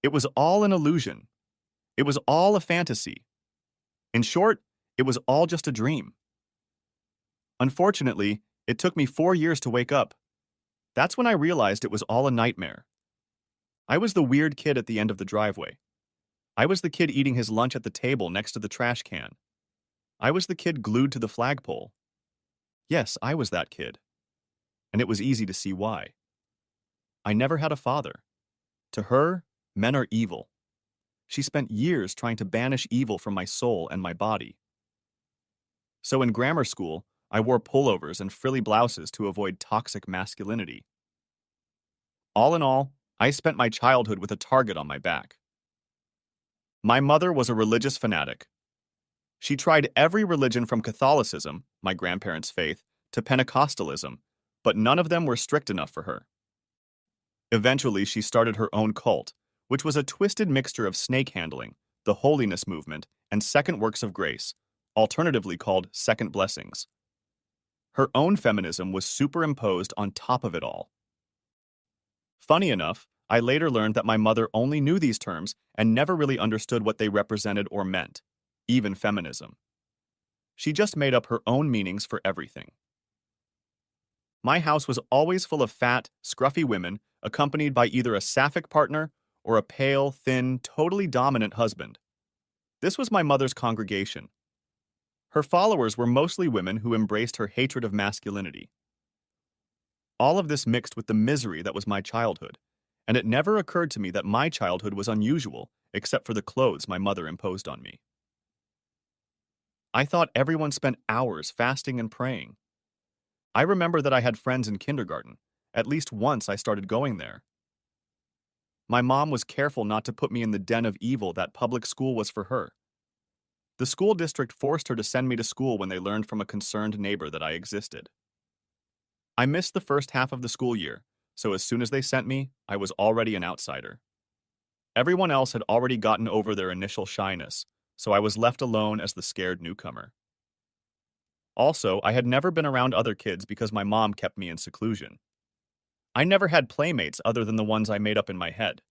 It was all an illusion. It was all a fantasy. In short, it was all just a dream. Unfortunately, it took me 4 years to wake up. That's when I realized it was all a nightmare. I was the weird kid at the end of the driveway. I was the kid eating his lunch at the table next to the trash can. I was the kid glued to the flagpole. Yes, I was that kid. And it was easy to see why. I never had a father. To her, men are evil. She spent years trying to banish evil from my soul and my body. So in grammar school, I wore pullovers and frilly blouses to avoid toxic masculinity. All in all, I spent my childhood with a target on my back. My mother was a religious fanatic. She tried every religion from Catholicism, my grandparents' faith, to Pentecostalism, but none of them were strict enough for her. Eventually, she started her own cult, which was a twisted mixture of snake handling, the holiness movement, and second works of grace, alternatively called second blessings. Her own feminism was superimposed on top of it all. Funny enough, I later learned that my mother only knew these terms and never really understood what they represented or meant, even feminism. She just made up her own meanings for everything. My house was always full of fat, scruffy women, accompanied by either a sapphic partner or a pale, thin, totally dominant husband. This was my mother's congregation. Her followers were mostly women who embraced her hatred of masculinity. All of this mixed with the misery that was my childhood, and it never occurred to me that my childhood was unusual, except for the clothes my mother imposed on me. I thought everyone spent hours fasting and praying. I remember that I had friends in kindergarten. At least once I started going there. My mom was careful not to put me in the den of evil that public school was for her. The school district forced her to send me to school when they learned from a concerned neighbor that I existed. I missed the first half of the school year, so as soon as they sent me, I was already an outsider. Everyone else had already gotten over their initial shyness, so I was left alone as the scared newcomer. Also, I had never been around other kids because my mom kept me in seclusion. I never had playmates other than the ones I made up in my head,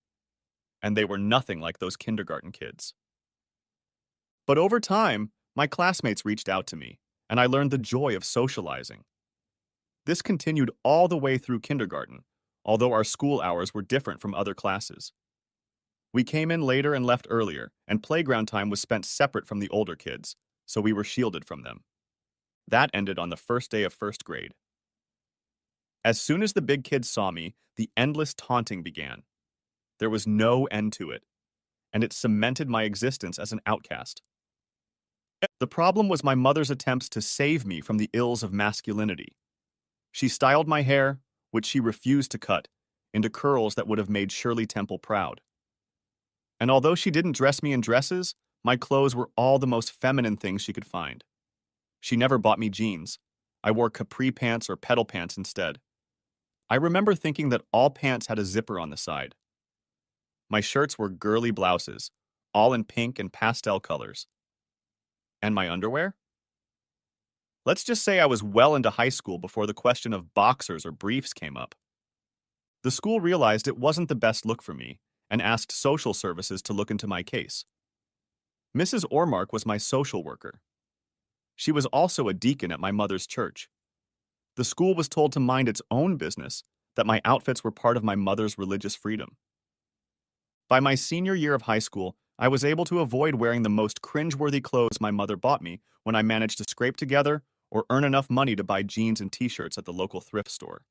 and they were nothing like those kindergarten kids. But over time, my classmates reached out to me, and I learned the joy of socializing. This continued all the way through kindergarten, although our school hours were different from other classes. We came in later and left earlier, and playground time was spent separate from the older kids, so we were shielded from them. That ended on the first day of first grade. As soon as the big kids saw me, the endless taunting began. There was no end to it, and it cemented my existence as an outcast. The problem was my mother's attempts to save me from the ills of masculinity. She styled my hair, which she refused to cut, into curls that would have made Shirley Temple proud. And although she didn't dress me in dresses, my clothes were all the most feminine things she could find. She never bought me jeans. I wore capri pants or pedal pants instead. I remember thinking that all pants had a zipper on the side. My shirts were girly blouses, all in pink and pastel colors. And my underwear? Let's just say I was well into high school before the question of boxers or briefs came up. The school realized it wasn't the best look for me and asked social services to look into my case. Mrs. Ormark was my social worker. She was also a deacon at my mother's church. The school was told to mind its own business, that my outfits were part of my mother's religious freedom. By my senior year of high school, I was able to avoid wearing the most cringeworthy clothes my mother bought me when I managed to scrape together or earn enough money to buy jeans and t-shirts at the local thrift store.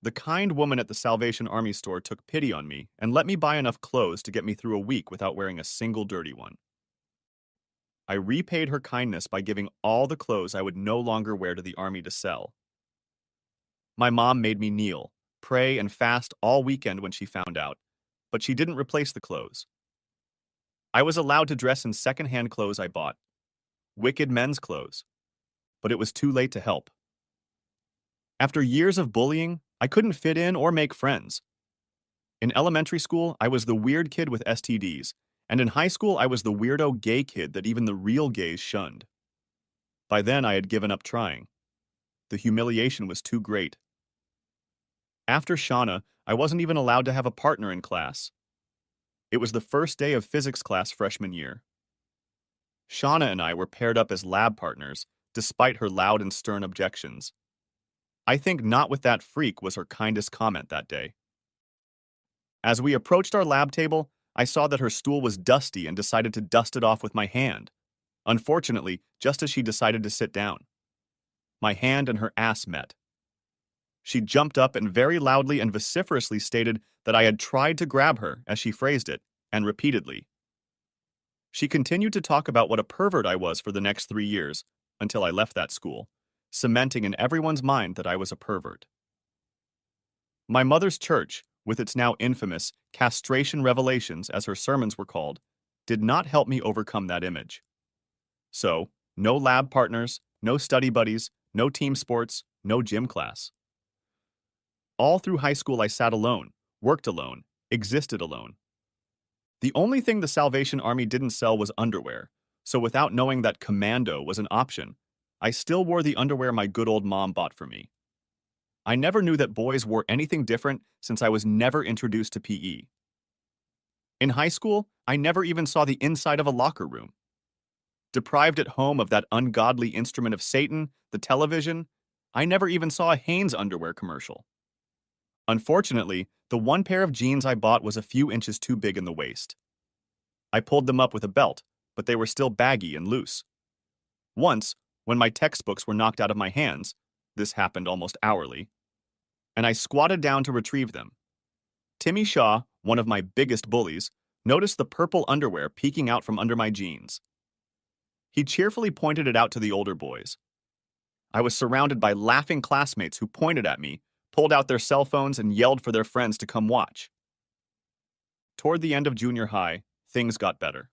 The kind woman at the Salvation Army store took pity on me and let me buy enough clothes to get me through a week without wearing a single dirty one. I repaid her kindness by giving all the clothes I would no longer wear to the army to sell. My mom made me kneel, pray, and fast all weekend when she found out, but she didn't replace the clothes. I was allowed to dress in second-hand clothes I bought, wicked men's clothes, but it was too late to help. After years of bullying, I couldn't fit in or make friends. In elementary school, I was the weird kid with STDs, and in high school, I was the weirdo gay kid that even the real gays shunned. By then, I had given up trying. The humiliation was too great. After Shauna, I wasn't even allowed to have a partner in class. It was the first day of physics class freshman year. Shauna and I were paired up as lab partners, despite her loud and stern objections. I think "not with that freak" was her kindest comment that day. As we approached our lab table, I saw that her stool was dusty and decided to dust it off with my hand. Unfortunately, just as she decided to sit down, my hand and her ass met. She jumped up and very loudly and vociferously stated that I had tried to grab her, as she phrased it, and repeatedly. She continued to talk about what a pervert I was for the next 3 years, until I left that school, cementing in everyone's mind that I was a pervert. My mother's church, with its now infamous castration revelations, as her sermons were called, did not help me overcome that image. So, no lab partners, no study buddies, no team sports, no gym class. All through high school I sat alone, worked alone, existed alone. The only thing the Salvation Army didn't sell was underwear, so without knowing that commando was an option, I still wore the underwear my good old mom bought for me. I never knew that boys wore anything different since I was never introduced to PE. In high school, I never even saw the inside of a locker room. Deprived at home of that ungodly instrument of Satan, the television, I never even saw a Hanes underwear commercial. Unfortunately, the one pair of jeans I bought was a few inches too big in the waist. I pulled them up with a belt, but they were still baggy and loose. Once, when my textbooks were knocked out of my hands, this happened almost hourly, and I squatted down to retrieve them. Timmy Shaw, one of my biggest bullies, noticed the purple underwear peeking out from under my jeans. He cheerfully pointed it out to the older boys. I was surrounded by laughing classmates who pointed at me, pulled out their cell phones, and yelled for their friends to come watch. Toward the end of junior high, things got better.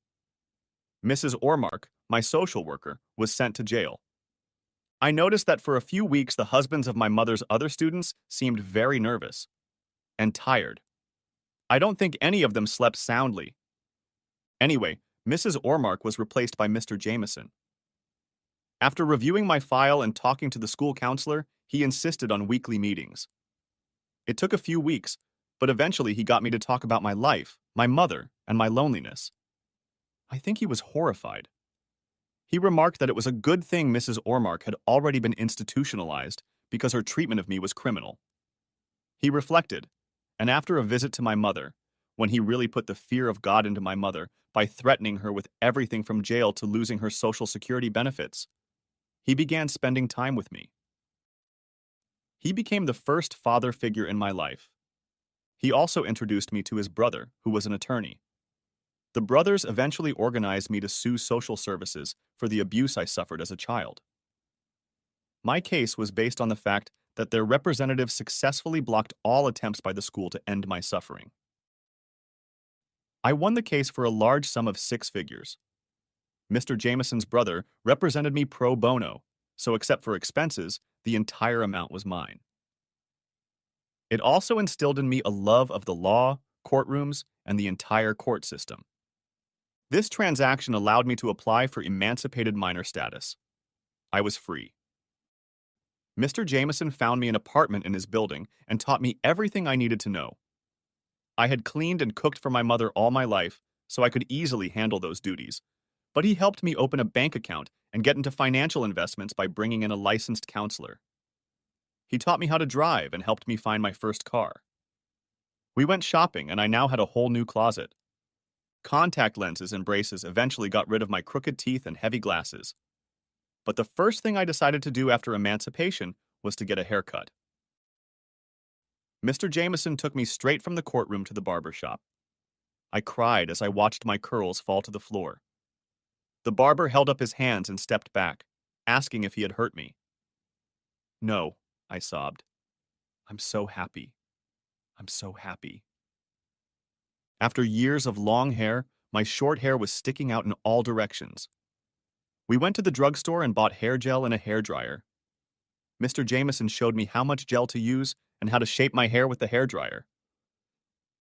Mrs. Ormark, my social worker, was sent to jail. I noticed that for a few weeks the husbands of my mother's other students seemed very nervous and tired. I don't think any of them slept soundly. Anyway, Mrs. Ormark was replaced by Mr. Jameson. After reviewing my file and talking to the school counselor, he insisted on weekly meetings. It took a few weeks, but eventually he got me to talk about my life, my mother, and my loneliness. I think he was horrified. He remarked that it was a good thing Mrs. Ormark had already been institutionalized because her treatment of me was criminal. He reflected, and after a visit to my mother, when he really put the fear of God into my mother by threatening her with everything from jail to losing her Social Security benefits, he began spending time with me. He became the first father figure in my life. He also introduced me to his brother, who was an attorney. The brothers eventually organized me to sue social services for the abuse I suffered as a child. My case was based on the fact that their representative successfully blocked all attempts by the school to end my suffering. I won the case for a large sum of 6 figures. Mr. Jameson's brother represented me pro bono, so except for expenses, the entire amount was mine. It also instilled in me a love of the law, courtrooms, and the entire court system. This transaction allowed me to apply for emancipated minor status. I was free. Mr. Jameson found me an apartment in his building and taught me everything I needed to know. I had cleaned and cooked for my mother all my life, so I could easily handle those duties, but he helped me open a bank account and get into financial investments by bringing in a licensed counselor. He taught me how to drive and helped me find my first car. We went shopping, and I now had a whole new closet. Contact lenses and braces eventually got rid of my crooked teeth and heavy glasses. But the first thing I decided to do after emancipation was to get a haircut. Mr. Jameson took me straight from the courtroom to the barber shop. I cried as I watched my curls fall to the floor. The barber held up his hands and stepped back, asking if he had hurt me. "No," I sobbed. "I'm so happy. I'm so happy." After years of long hair, my short hair was sticking out in all directions. We went to the drugstore and bought hair gel and a hairdryer. Mr. Jameson showed me how much gel to use and how to shape my hair with the hairdryer.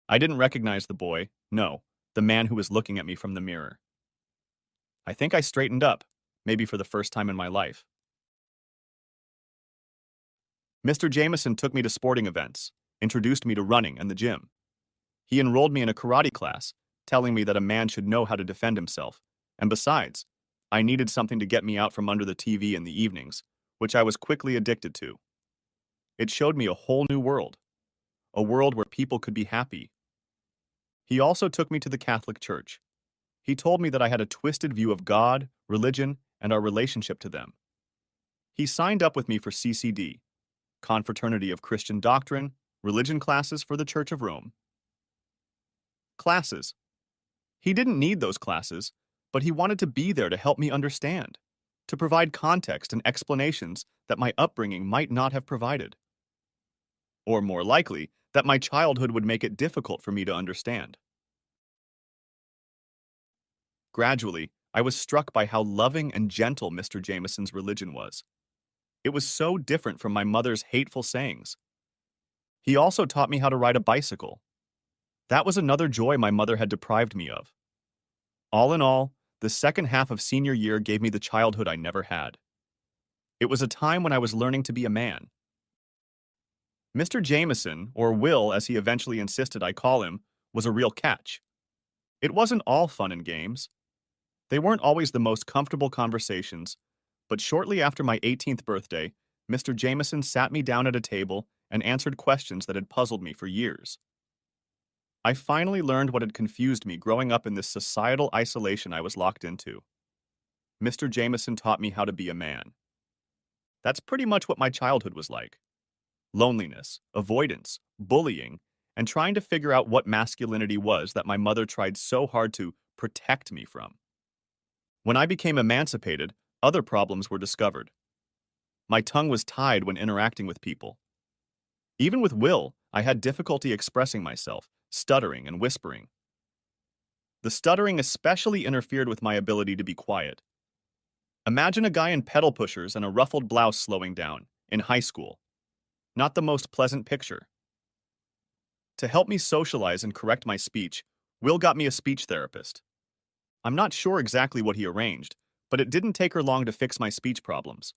I didn't recognize the boy, no, the man who was looking at me from the mirror. I think I straightened up, maybe for the first time in my life. Mr. Jameson took me to sporting events, introduced me to running and the gym. He enrolled me in a karate class, telling me that a man should know how to defend himself. And besides, I needed something to get me out from under the TV in the evenings, which I was quickly addicted to. It showed me a whole new world, a world where people could be happy. He also took me to the Catholic Church. He told me that I had a twisted view of God, religion, and our relationship to them. He signed up with me for CCD, Confraternity of Christian Doctrine, religion classes for the Church of Rome. Classes. He didn't need those classes, but he wanted to be there to help me understand, to provide context and explanations that my upbringing might not have provided. Or more likely, that my childhood would make it difficult for me to understand. Gradually, I was struck by how loving and gentle Mr. Jameson's religion was. It was so different from my mother's hateful sayings. He also taught me how to ride a bicycle. That was another joy my mother had deprived me of. All in all, the second half of senior year gave me the childhood I never had. It was a time when I was learning to be a man. Mr. Jameson, or Will as he eventually insisted I call him, was a real catch. It wasn't all fun and games. They weren't always the most comfortable conversations, but shortly after my 18th birthday, Mr. Jameson sat me down at a table and answered questions that had puzzled me for years. I finally learned what had confused me growing up in this societal isolation I was locked into. Mr. Jameson taught me how to be a man. That's pretty much what my childhood was like. Loneliness, avoidance, bullying, and trying to figure out what masculinity was that my mother tried so hard to protect me from. When I became emancipated, other problems were discovered. My tongue was tied when interacting with people. Even with Will, I had difficulty expressing myself, stuttering and whispering. The stuttering especially interfered with my ability to be quiet. Imagine a guy in pedal pushers and a ruffled blouse slowing down, in high school. Not the most pleasant picture. To help me socialize and correct my speech, Will got me a speech therapist. I'm not sure exactly what he arranged, but it didn't take her long to fix my speech problems.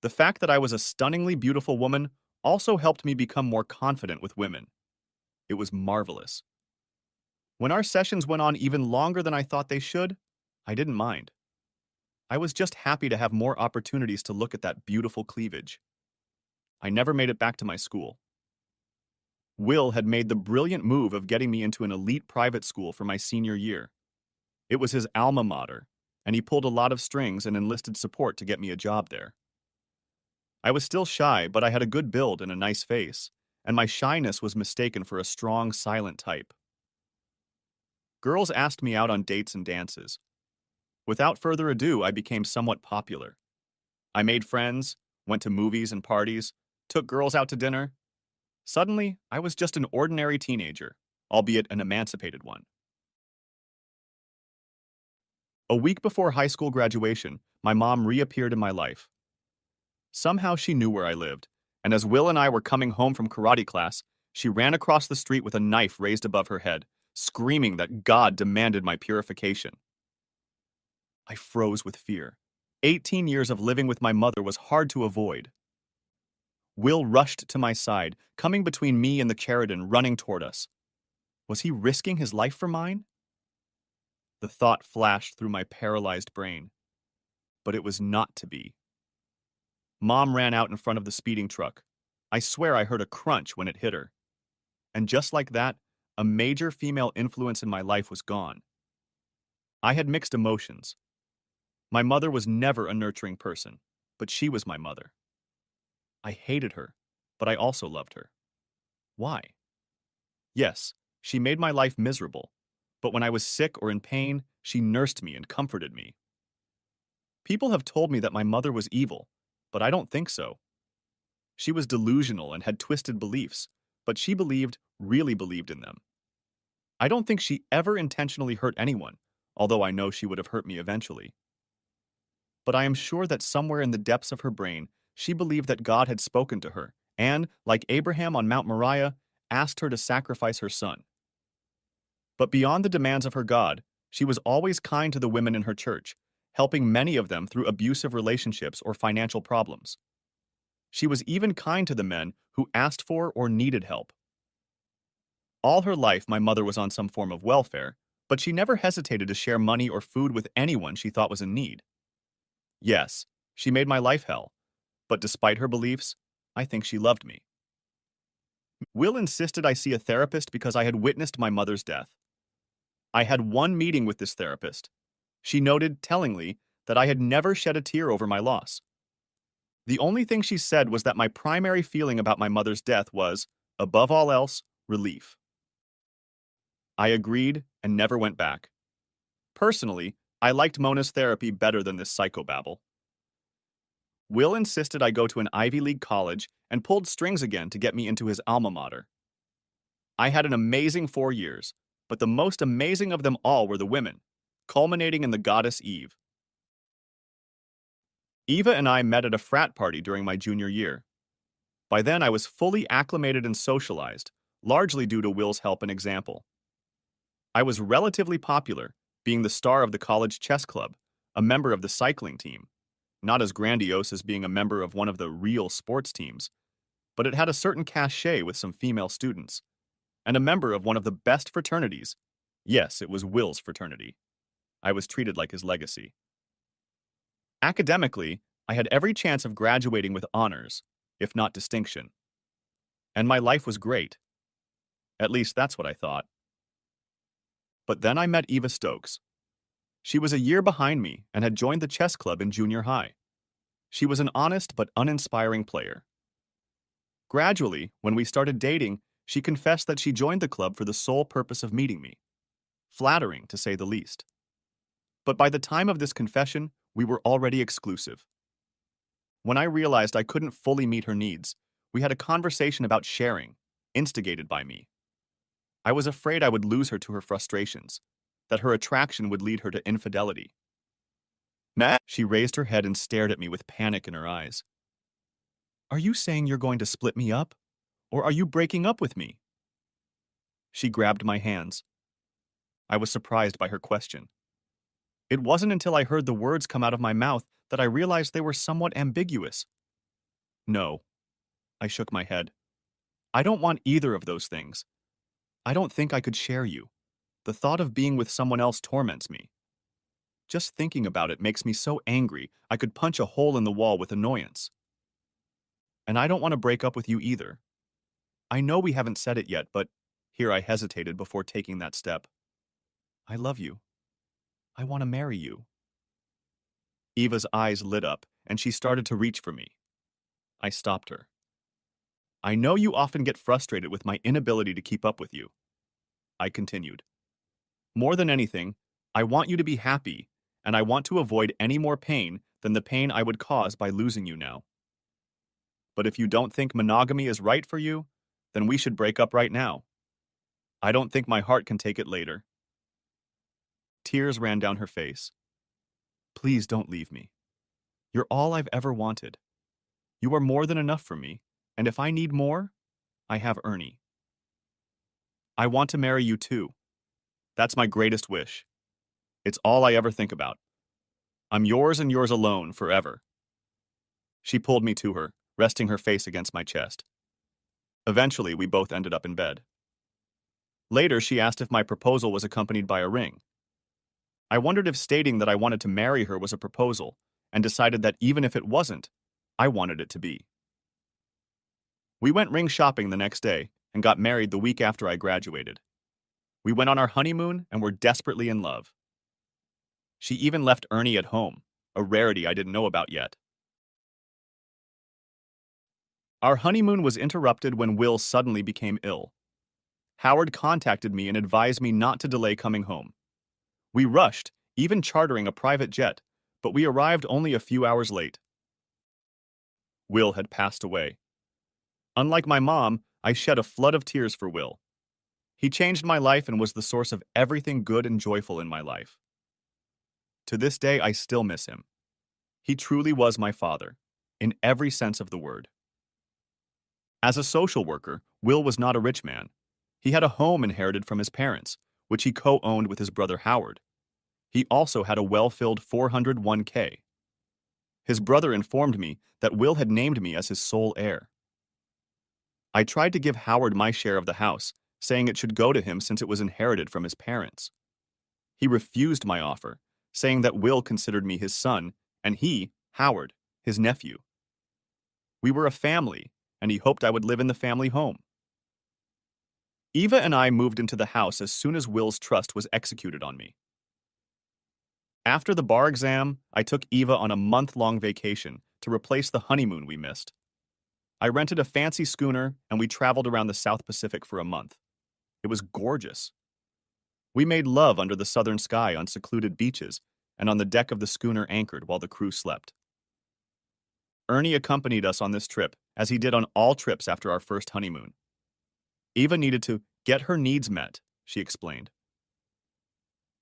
The fact that I was a stunningly beautiful woman also helped me become more confident with women. It was marvelous. When our sessions went on even longer than I thought they should, I didn't mind. I was just happy to have more opportunities to look at that beautiful cleavage. I never made it back to my school. Will had made the brilliant move of getting me into an elite private school for my senior year. It was his alma mater, and he pulled a lot of strings and enlisted support to get me a job there. I was still shy, but I had a good build and a nice face, and my shyness was mistaken for a strong, silent type. Girls asked me out on dates and dances. Without further ado, I became somewhat popular. I made friends, went to movies and parties, took girls out to dinner. Suddenly, I was just an ordinary teenager, albeit an emancipated one. A week before high school graduation, my mom reappeared in my life. Somehow she knew where I lived, and as Will and I were coming home from karate class, she ran across the street with a knife raised above her head, screaming that God demanded my purification. I froze with fear. 18 years of living with my mother was hard to avoid. Will rushed to my side, coming between me and the Sheridan, running toward us. Was he risking his life for mine? The thought flashed through my paralyzed brain. But it was not to be. Mom ran out in front of the speeding truck. I swear I heard a crunch when it hit her. And just like that, a major female influence in my life was gone. I had mixed emotions. My mother was never a nurturing person, but she was my mother. I hated her, but I also loved her. Why? Yes, she made my life miserable, but when I was sick or in pain, she nursed me and comforted me. People have told me that my mother was evil, but I don't think so. She was delusional and had twisted beliefs, but she really believed in them. I don't think she ever intentionally hurt anyone, although I know she would have hurt me eventually. But I am sure that somewhere in the depths of her brain, she believed that God had spoken to her and, like Abraham on Mount Moriah, asked her to sacrifice her son. But beyond the demands of her God, she was always kind to the women in her church, helping many of them through abusive relationships or financial problems. She was even kind to the men who asked for or needed help. All her life, my mother was on some form of welfare, But she never hesitated to share money or food with anyone she thought was in need. Yes, she made my life hell, but despite her beliefs, I think she loved me. Will insisted I see a therapist because I had witnessed my mother's death. I had one meeting with this therapist. She noted, tellingly, that I had never shed a tear over my loss. The only thing she said was that my primary feeling about my mother's death was, above all else, relief. I agreed and never went back. Personally, I liked Mona's therapy better than this psychobabble. Will insisted I go to an Ivy League college and pulled strings again to get me into his alma mater. I had an amazing 4 years, but the most amazing of them all were the women, culminating in the goddess Eve. Eva and I met at a frat party during my junior year. By then, I was fully acclimated and socialized, largely due to Will's help and example. I was relatively popular, being the star of the college chess club, a member of the cycling team, not as grandiose as being a member of one of the real sports teams, but it had a certain cachet with some female students, and a member of one of the best fraternities. Yes, it was Will's fraternity. I was treated like his legacy. Academically, I had every chance of graduating with honors, if not distinction. And my life was great. At least that's what I thought. But then I met Eva Stokes. She was a year behind me and had joined the chess club in junior high. She was an honest but uninspiring player. Gradually, when we started dating, she confessed that she joined the club for the sole purpose of meeting me. Flattering, to say the least. But by the time of this confession, we were already exclusive. When I realized I couldn't fully meet her needs, we had a conversation about sharing, instigated by me. I was afraid I would lose her to her frustrations, that her attraction would lead her to infidelity. Matt, she raised her head and stared at me with panic in her eyes. Are you saying you're going to split me up? Or are you breaking up with me? She grabbed my hands. I was surprised by her question. It wasn't until I heard the words come out of my mouth that I realized they were somewhat ambiguous. No, I shook my head. I don't want either of those things. I don't think I could share you. The thought of being with someone else torments me. Just thinking about it makes me so angry I could punch a hole in the wall with annoyance. And I don't want to break up with you either. I know we haven't said it yet, but here I hesitated before taking that step. I love you. I want to marry you. Eva's eyes lit up, and she started to reach for me. I stopped her. I know you often get frustrated with my inability to keep up with you. I continued. More than anything, I want you to be happy, and I want to avoid any more pain than the pain I would cause by losing you now. But if you don't think monogamy is right for you, then we should break up right now. I don't think my heart can take it later. Tears ran down her face. Please don't leave me. You're all I've ever wanted. You are more than enough for me, and if I need more, I have Ernie. I want to marry you too. That's my greatest wish. It's all I ever think about. I'm yours and yours alone forever. She pulled me to her, resting her face against my chest. Eventually, we both ended up in bed. Later, she asked if my proposal was accompanied by a ring. I wondered if stating that I wanted to marry her was a proposal, and decided that even if it wasn't, I wanted it to be. We went ring shopping the next day and got married the week after I graduated. We went on our honeymoon and were desperately in love. She even left Ernie at home, a rarity I didn't know about yet. Our honeymoon was interrupted when Will suddenly became ill. Howard contacted me and advised me not to delay coming home. We rushed, even chartering a private jet, but we arrived only a few hours late. Will had passed away. Unlike my mom, I shed a flood of tears for Will. He changed my life and was the source of everything good and joyful in my life. To this day, I still miss him. He truly was my father, in every sense of the word. As a social worker, Will was not a rich man. He had a home inherited from his parents, which he co-owned with his brother Howard. He also had a well-filled 401k. His brother informed me that Will had named me as his sole heir. I tried to give Howard my share of the house, saying it should go to him since it was inherited from his parents. He refused my offer, saying that Will considered me his son, and he, Howard, his nephew. We were a family, and he hoped I would live in the family home. Eva and I moved into the house as soon as Will's trust was executed on me. After the bar exam, I took Eva on a month-long vacation to replace the honeymoon we missed. I rented a fancy schooner and we traveled around the South Pacific for a month. It was gorgeous. We made love under the southern sky on secluded beaches and on the deck of the schooner anchored while the crew slept. Ernie accompanied us on this trip, as he did on all trips after our first honeymoon. Eva needed to get her needs met, she explained.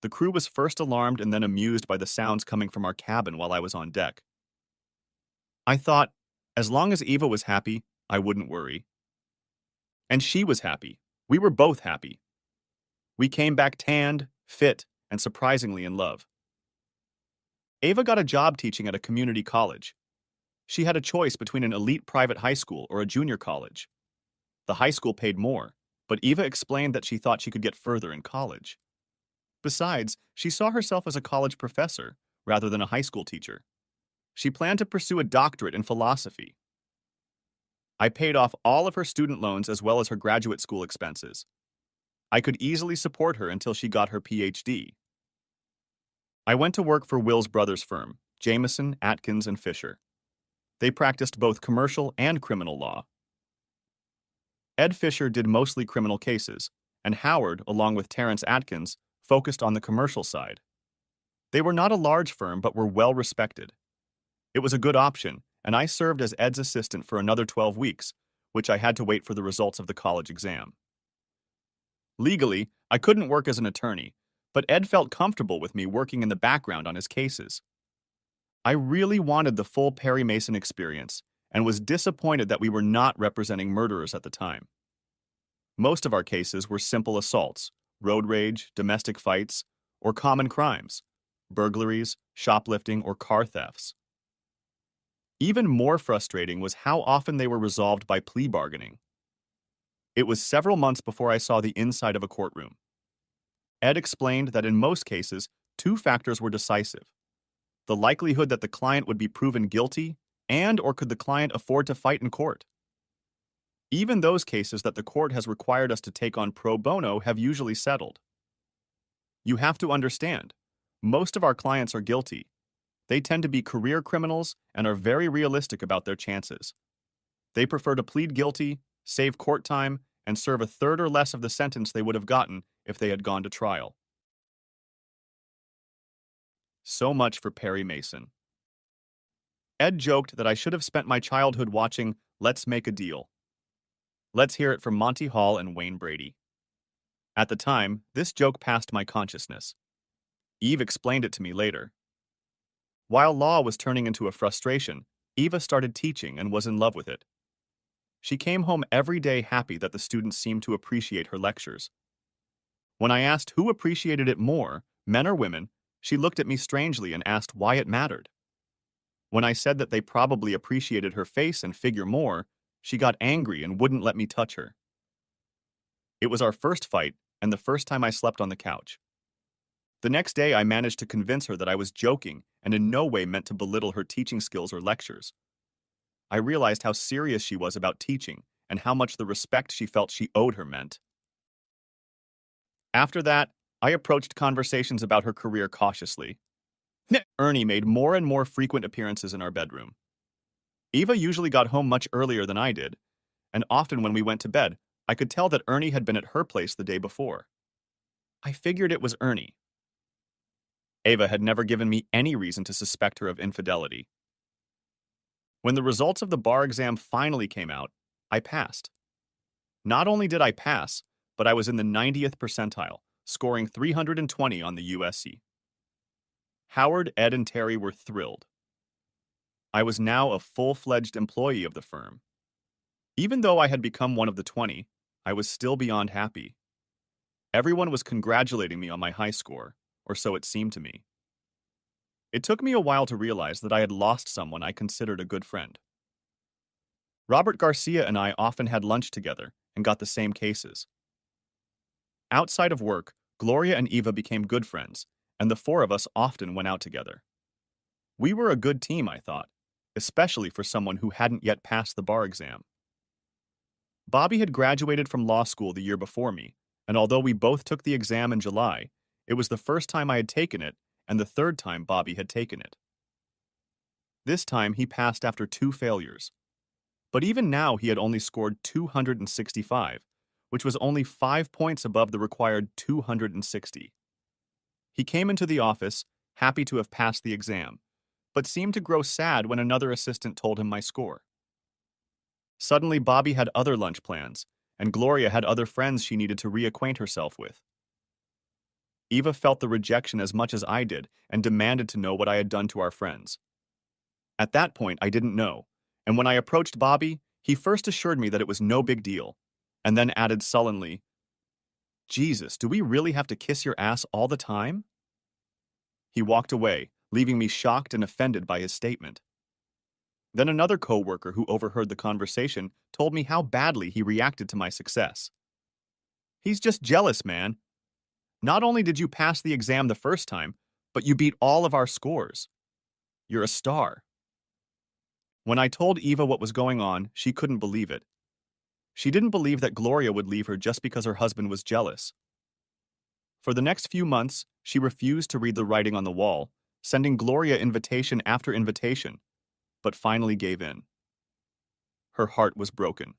The crew was first alarmed and then amused by the sounds coming from our cabin while I was on deck. I thought, as long as Eva was happy, I wouldn't worry. And she was happy. We were both happy. We came back tanned, fit, and surprisingly in love. Eva got a job teaching at a community college. She had a choice between an elite private high school or a junior college. The high school paid more, but Eva explained that she thought she could get further in college. Besides, she saw herself as a college professor rather than a high school teacher. She planned to pursue a doctorate in philosophy. I paid off all of her student loans as well as her graduate school expenses. I could easily support her until she got her PhD. I went to work for Will's brother's firm, Jameson, Atkins, and Fisher. They practiced both commercial and criminal law. Ed Fisher did mostly criminal cases, and Howard, along with Terrence Atkins, focused on the commercial side. They were not a large firm but were well respected. It was a good option, and I served as Ed's assistant for another 12 weeks, which I had to wait for the results of the college exam. Legally, I couldn't work as an attorney, but Ed felt comfortable with me working in the background on his cases. I really wanted the full Perry Mason experience and was disappointed that we were not representing murderers at the time. Most of our cases were simple assaults, road rage, domestic fights, or common crimes, burglaries, shoplifting, or car thefts. Even more frustrating was how often they were resolved by plea bargaining. It was several months before I saw the inside of a courtroom. Ed explained that in most cases, two factors were decisive: the likelihood that the client would be proven guilty and/or could the client afford to fight in court. Even those cases that the court has required us to take on pro bono have usually settled. You have to understand, most of our clients are guilty. They tend to be career criminals and are very realistic about their chances. They prefer to plead guilty, save court time, and serve a third or less of the sentence they would have gotten if they had gone to trial. So much for Perry Mason. Ed joked that I should have spent my childhood watching Let's Make a Deal. Let's hear it from Monty Hall and Wayne Brady. At the time, this joke passed my consciousness. Eve explained it to me later. While law was turning into a frustration, Eva started teaching and was in love with it. She came home every day happy that the students seemed to appreciate her lectures. When I asked who appreciated it more, men or women, she looked at me strangely and asked why it mattered. When I said that they probably appreciated her face and figure more, she got angry and wouldn't let me touch her. It was our first fight and the first time I slept on the couch. The next day, I managed to convince her that I was joking and in no way meant to belittle her teaching skills or lectures. I realized how serious she was about teaching and how much the respect she felt she owed her meant. After that, I approached conversations about her career cautiously. Ernie made more and more frequent appearances in our bedroom. Eva usually got home much earlier than I did, and often when we went to bed, I could tell that Ernie had been at her place the day before. I figured it was Ernie. Eva had never given me any reason to suspect her of infidelity. When the results of the bar exam finally came out, I passed. Not only did I pass, but I was in the 90th percentile, scoring 320 on the USC. Howard, Ed, and Terry were thrilled. I was now a full-fledged employee of the firm. Even though I had become one of the 20, I was still beyond happy. Everyone was congratulating me on my high score, or so it seemed to me. It took me a while to realize that I had lost someone I considered a good friend. Robert Garcia and I often had lunch together and got the same cases. Outside of work, Gloria and Eva became good friends, and the four of us often went out together. We were a good team, I thought, especially for someone who hadn't yet passed the bar exam. Bobby had graduated from law school the year before me, and although we both took the exam in July, it was the first time I had taken it and the third time Bobby had taken it. This time he passed after 2 failures. But even now he had only scored 265, which was only 5 points above the required 260. He came into the office, happy to have passed the exam, but seemed to grow sad when another assistant told him my score. Suddenly, Bobby had other lunch plans, and Gloria had other friends she needed to reacquaint herself with. Eva felt the rejection as much as I did and demanded to know what I had done to our friends. At that point, I didn't know, and when I approached Bobby, he first assured me that it was no big deal, and then added sullenly, "Jesus, do we really have to kiss your ass all the time?" He walked away, leaving me shocked and offended by his statement. Then another coworker who overheard the conversation told me how badly he reacted to my success. "He's just jealous, man. Not only did you pass the exam the first time, but you beat all of our scores. You're a star." When I told Eva what was going on, she couldn't believe it. She didn't believe that Gloria would leave her just because her husband was jealous. For the next few months, she refused to read the writing on the wall, sending Gloria invitation after invitation, but finally gave in. Her heart was broken.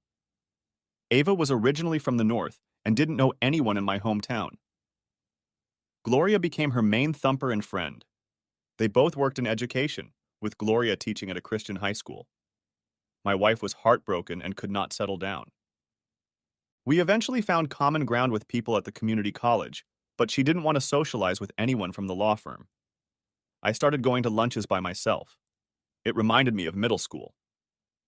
Eva was originally from the north and didn't know anyone in my hometown. Gloria became her main thumper and friend. They both worked in education, with Gloria teaching at a Christian high school. My wife was heartbroken and could not settle down. We eventually found common ground with people at the community college, but she didn't want to socialize with anyone from the law firm. I started going to lunches by myself. It reminded me of middle school.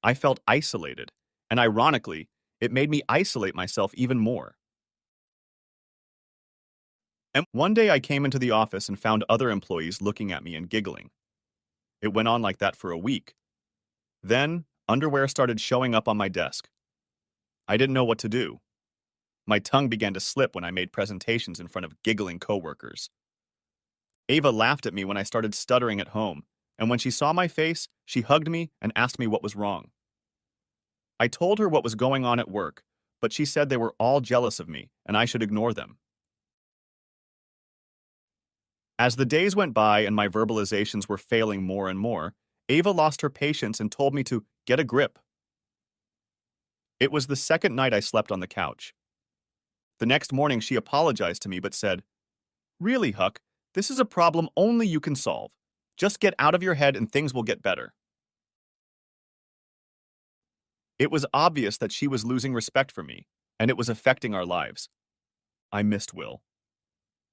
I felt isolated, and ironically, it made me isolate myself even more. And one day I came into the office and found other employees looking at me and giggling. It went on like that for a week. Then, underwear started showing up on my desk. I didn't know what to do. My tongue began to slip when I made presentations in front of giggling coworkers. Ava laughed at me when I started stuttering at home, and when she saw my face, she hugged me and asked me what was wrong. I told her what was going on at work, but she said they were all jealous of me and I should ignore them. As the days went by and my verbalizations were failing more and more, Ava lost her patience and told me to get a grip. It was the second night I slept on the couch. The next morning she apologized to me but said, "Really, Huck, this is a problem only you can solve. Just get out of your head and things will get better." It was obvious that she was losing respect for me, and it was affecting our lives. I missed Will.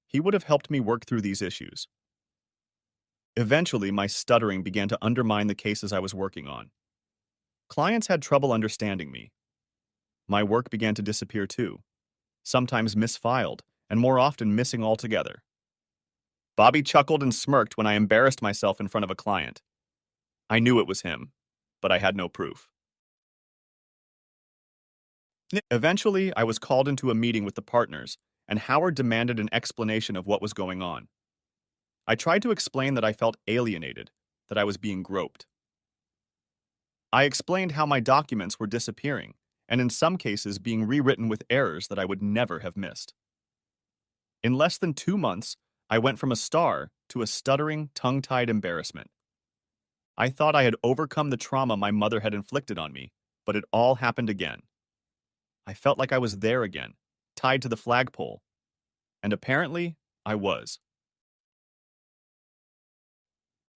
He would have helped me work through these issues. Eventually, my stuttering began to undermine the cases I was working on. Clients had trouble understanding me. My work began to disappear too, sometimes misfiled, and more often missing altogether. Bobby chuckled and smirked when I embarrassed myself in front of a client. I knew it was him, but I had no proof. Eventually, I was called into a meeting with the partners, and Howard demanded an explanation of what was going on. I tried to explain that I felt alienated, that I was being groped. I explained how my documents were disappearing, and in some cases being rewritten with errors that I would never have missed. In less than 2 months, I went from a star to a stuttering, tongue-tied embarrassment. I thought I had overcome the trauma my mother had inflicted on me, but it all happened again. I felt like I was there again, tied to the flagpole. And apparently, I was.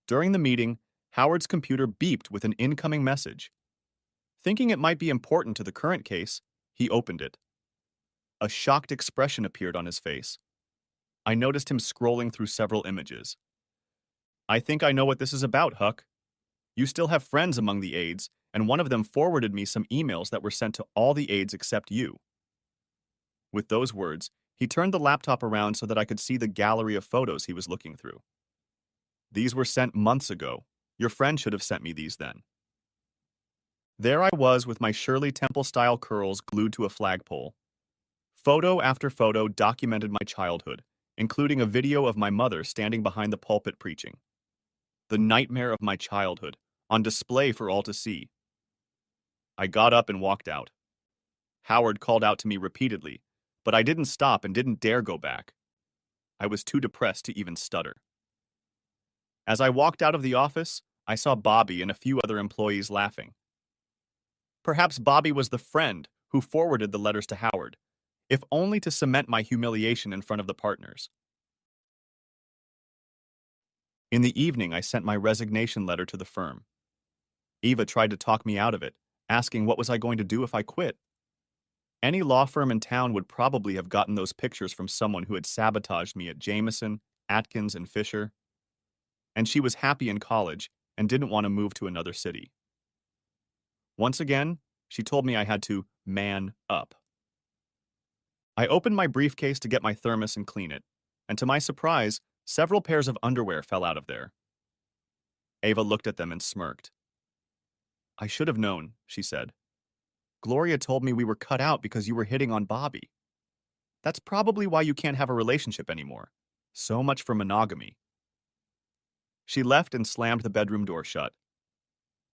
During the meeting, Howard's computer beeped with an incoming message. Thinking it might be important to the current case, he opened it. A shocked expression appeared on his face. I noticed him scrolling through several images. "I think I know what this is about, Huck. You still have friends among the aides, and one of them forwarded me some emails that were sent to all the aides except you." With those words, he turned the laptop around so that I could see the gallery of photos he was looking through. "These were sent months ago. Your friend should have sent me these then." There I was with my Shirley Temple-style curls glued to a flagpole. Photo after photo documented my childhood, including a video of my mother standing behind the pulpit preaching. The nightmare of my childhood, on display for all to see. I got up and walked out. Howard called out to me repeatedly, but I didn't stop and didn't dare go back. I was too depressed to even stutter. As I walked out of the office, I saw Bobby and a few other employees laughing. Perhaps Bobby was the friend who forwarded the letters to Howard, if only to cement my humiliation in front of the partners. In the evening, I sent my resignation letter to the firm. Eva tried to talk me out of it, asking what was I going to do if I quit. Any law firm in town would probably have gotten those pictures from someone who had sabotaged me at Jameson, Atkins, and Fisher. And she was happy in college and didn't want to move to another city. Once again, she told me I had to man up. I opened my briefcase to get my thermos and clean it, and to my surprise, several pairs of underwear fell out of there. Ava looked at them and smirked. I should have known, she said. Gloria told me we were cut out because you were hitting on Bobby. That's probably why you can't have a relationship anymore. So much for monogamy. She left and slammed the bedroom door shut.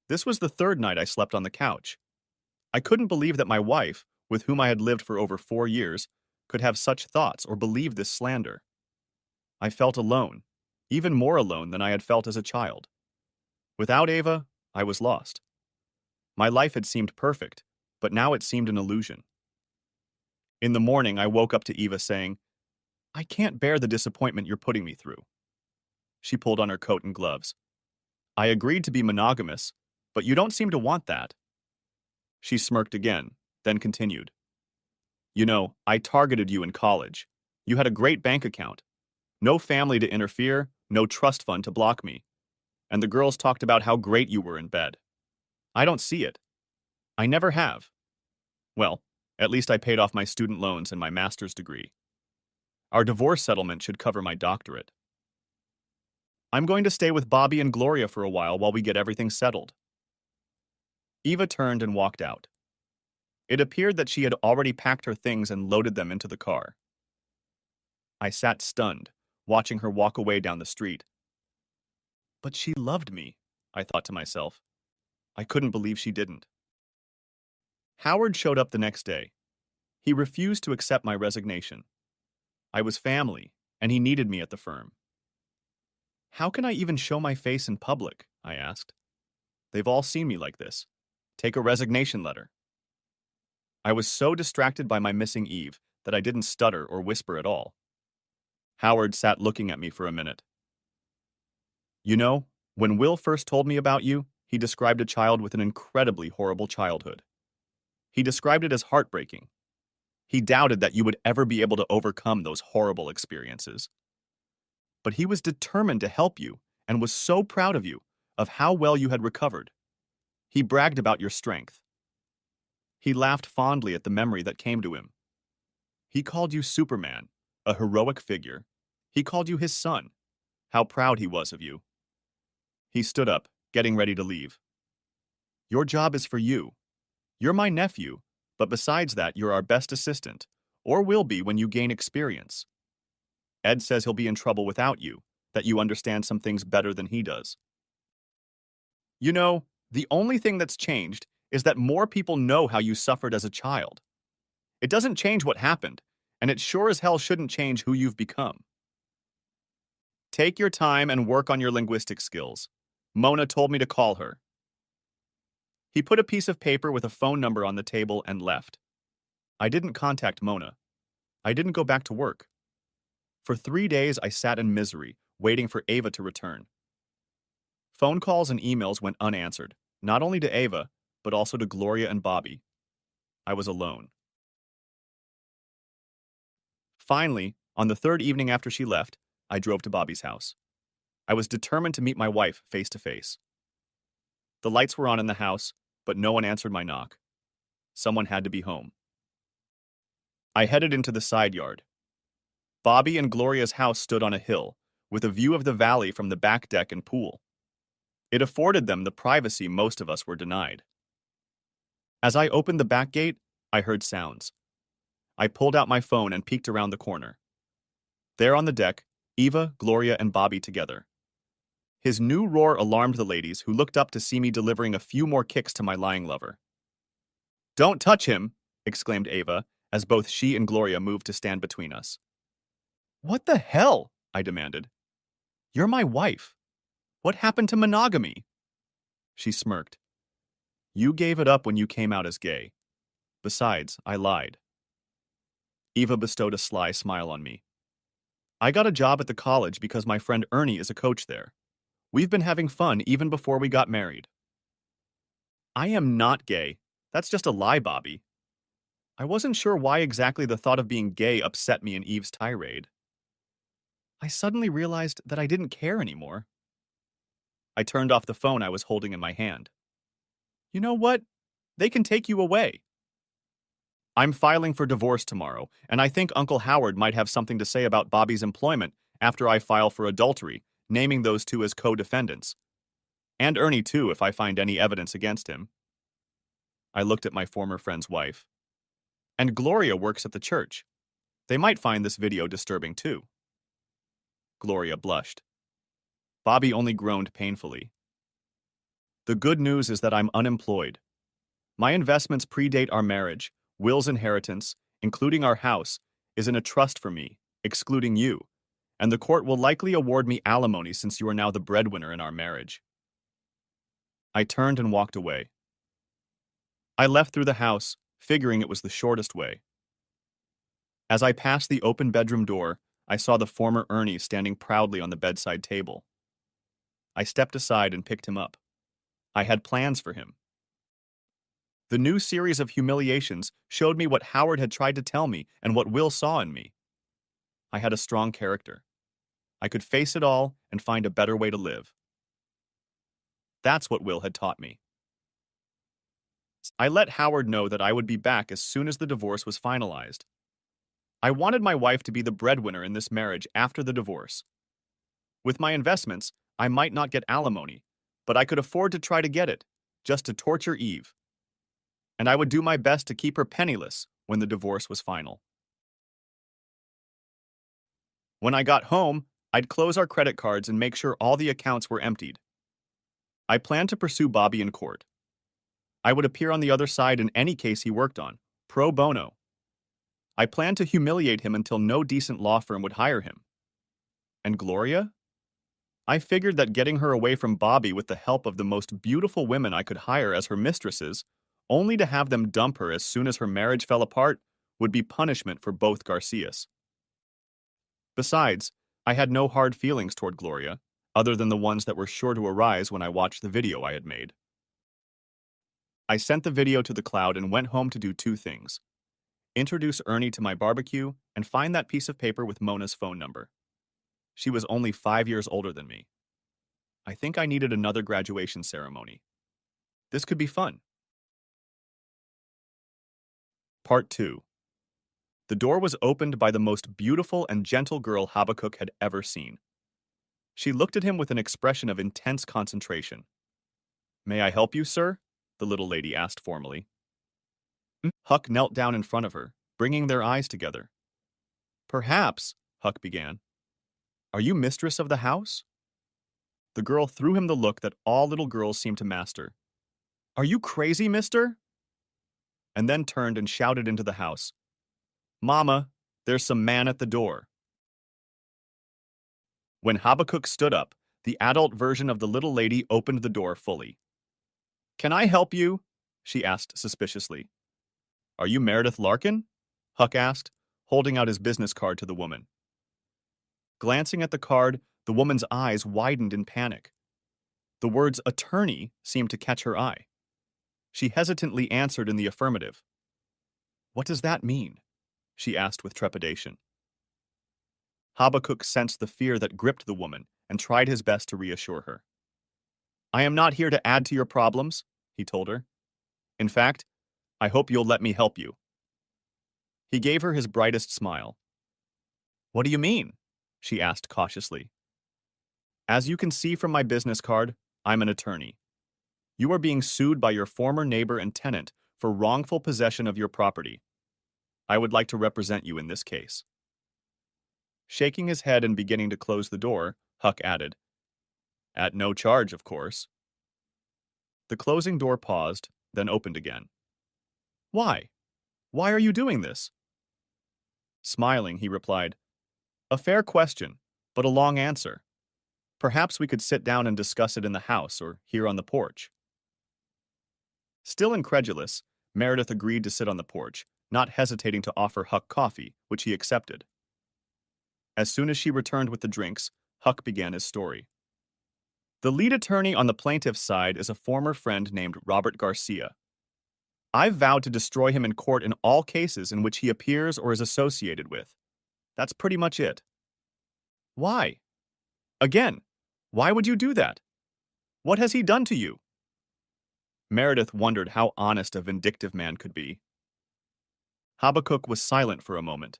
This was the third night I slept on the couch. I couldn't believe that my wife, with whom I had lived for over 4 years, could have such thoughts or believe this slander. I felt alone, even more alone than I had felt as a child. Without Ava, I was lost. My life had seemed perfect, but now it seemed an illusion. In the morning, I woke up to Eva saying, I can't bear the disappointment you're putting me through. She pulled on her coat and gloves. I agreed to be monogamous, but you don't seem to want that. She smirked again, then continued. You know, I targeted you in college. You had a great bank account. No family to interfere, no trust fund to block me. And the girls talked about how great you were in bed. I don't see it. I never have. Well, at least I paid off my student loans and my master's degree. Our divorce settlement should cover my doctorate. I'm going to stay with Bobby and Gloria for a while we get everything settled. Eva turned and walked out. It appeared that she had already packed her things and loaded them into the car. I sat stunned, watching her walk away down the street. But she loved me, I thought to myself. I couldn't believe she didn't. Howard showed up the next day. He refused to accept my resignation. I was family, and he needed me at the firm. How can I even show my face in public? I asked. They've all seen me like this. Take a resignation letter. I was so distracted by my missing Eve that I didn't stutter or whisper at all. Howard sat looking at me for a minute. You know, when Will first told me about you, he described a child with an incredibly horrible childhood. He described it as heartbreaking. He doubted that you would ever be able to overcome those horrible experiences. But he was determined to help you and was so proud of you, of how well you had recovered. He bragged about your strength. He laughed fondly at the memory that came to him. He called you Superman, a heroic figure. He called you his son. How proud he was of you. He stood up, getting ready to leave. Your job is for you. You're my nephew, but besides that, you're our best assistant, or will be when you gain experience. Ed says he'll be in trouble without you, that you understand some things better than he does. You know, the only thing that's changed is that more people know how you suffered as a child. It doesn't change what happened, and it sure as hell shouldn't change who you've become. Take your time and work on your linguistic skills. Mona told me to call her. He put a piece of paper with a phone number on the table and left. I didn't contact Mona. I didn't go back to work. For 3 days, I sat in misery, waiting for Ava to return. Phone calls and emails went unanswered, not only to Ava, but also to Gloria and Bobby. I was alone. Finally, on the third evening after she left, I drove to Bobby's house. I was determined to meet my wife face to face. The lights were on in the house, but no one answered my knock. Someone had to be home. I headed into the side yard. Bobby and Gloria's house stood on a hill, with a view of the valley from the back deck and pool. It afforded them the privacy most of us were denied. As I opened the back gate, I heard sounds. I pulled out my phone and peeked around the corner. There on the deck, Eva, Gloria, and Bobby together. His new roar alarmed the ladies, who looked up to see me delivering a few more kicks to my lying lover. "Don't touch him!" exclaimed Ava, as both she and Gloria moved to stand between us. "What the hell?" I demanded. "You're my wife. What happened to monogamy?" She smirked. "You gave it up when you came out as gay. Besides, I lied." Eva bestowed a sly smile on me. "I got a job at the college because my friend Ernie is a coach there. We've been having fun even before we got married." "I am not gay. That's just a lie, Bobby." I wasn't sure why exactly the thought of being gay upset me in Eve's tirade. I suddenly realized that I didn't care anymore. I turned off the phone I was holding in my hand. "You know what? They can take you away." "I'm filing for divorce tomorrow, and I think Uncle Howard might have something to say about Bobby's employment after I file for adultery, naming those two as co-defendants. And Ernie too, if I find any evidence against him." I looked at my former friend's wife. "And Gloria works at the church. They might find this video disturbing too." Gloria blushed. Bobby only groaned painfully. "The good news is that I'm unemployed. My investments predate our marriage. Will's inheritance, including our house, is in a trust for me, excluding you, and the court will likely award me alimony since you are now the breadwinner in our marriage." I turned and walked away. I left through the house, figuring it was the shortest way. As I passed the open bedroom door, I saw the former Ernie standing proudly on the bedside table. I stepped aside and picked him up. I had plans for him. The new series of humiliations showed me what Howard had tried to tell me and what Will saw in me. I had a strong character. I could face it all and find a better way to live. That's what Will had taught me. I let Howard know that I would be back as soon as the divorce was finalized. I wanted my wife to be the breadwinner in this marriage after the divorce. With my investments, I might not get alimony, but I could afford to try to get it, just to torture Eve. And I would do my best to keep her penniless when the divorce was final. When I got home, I'd close our credit cards and make sure all the accounts were emptied. I planned to pursue Bobby in court. I would appear on the other side in any case he worked on, pro bono. I planned to humiliate him until no decent law firm would hire him. And Gloria? I figured that getting her away from Bobby with the help of the most beautiful women I could hire as her mistresses, only to have them dump her as soon as her marriage fell apart, would be punishment for both Garcias. Besides, I had no hard feelings toward Gloria, other than the ones that were sure to arise when I watched the video I had made. I sent the video to the cloud and went home to do two things: introduce Ernie to my barbecue and find that piece of paper with Mona's phone number. She was only 5 years older than me. I think I needed another graduation ceremony. This could be fun. Part 2. The door was opened by the most beautiful and gentle girl Habakkuk had ever seen. She looked at him with an expression of intense concentration. "May I help you, sir?" the little lady asked formally. Huck knelt down in front of her, bringing their eyes together. "Perhaps," Huck began. "Are you mistress of the house?" The girl threw him the look that all little girls seem to master. "Are you crazy, mister?" And then turned and shouted into the house, "Mama, there's some man at the door." When Habakkuk stood up, the adult version of the little lady opened the door fully. "Can I help you?" she asked suspiciously. "Are you Meredith Larkin?" Huck asked, holding out his business card to the woman. Glancing at the card, the woman's eyes widened in panic. The words attorney seemed to catch her eye. She hesitantly answered in the affirmative. "What does that mean?" she asked with trepidation. Habakkuk sensed the fear that gripped the woman and tried his best to reassure her. "I am not here to add to your problems," he told her. "In fact, I hope you'll let me help you." He gave her his brightest smile. "What do you mean?" she asked cautiously. "As you can see from my business card, I'm an attorney. You are being sued by your former neighbor and tenant for wrongful possession of your property. I would like to represent you in this case." Shaking his head and beginning to close the door, Huck added, "At no charge, of course." The closing door paused, then opened again. "Why? Why are you doing this?" Smiling, he replied, "A fair question, but a long answer. Perhaps we could sit down and discuss it in the house or here on the porch." Still incredulous, Meredith agreed to sit on the porch, not hesitating to offer Huck coffee, which he accepted. As soon as she returned with the drinks, Huck began his story. The lead attorney on the plaintiff's side is a former friend named Robert Garcia. I've vowed to destroy him in court in all cases in which he appears or is associated with. That's pretty much it. Why? Again, why would you do that? What has he done to you? Meredith wondered how honest a vindictive man could be. Habakkuk was silent for a moment.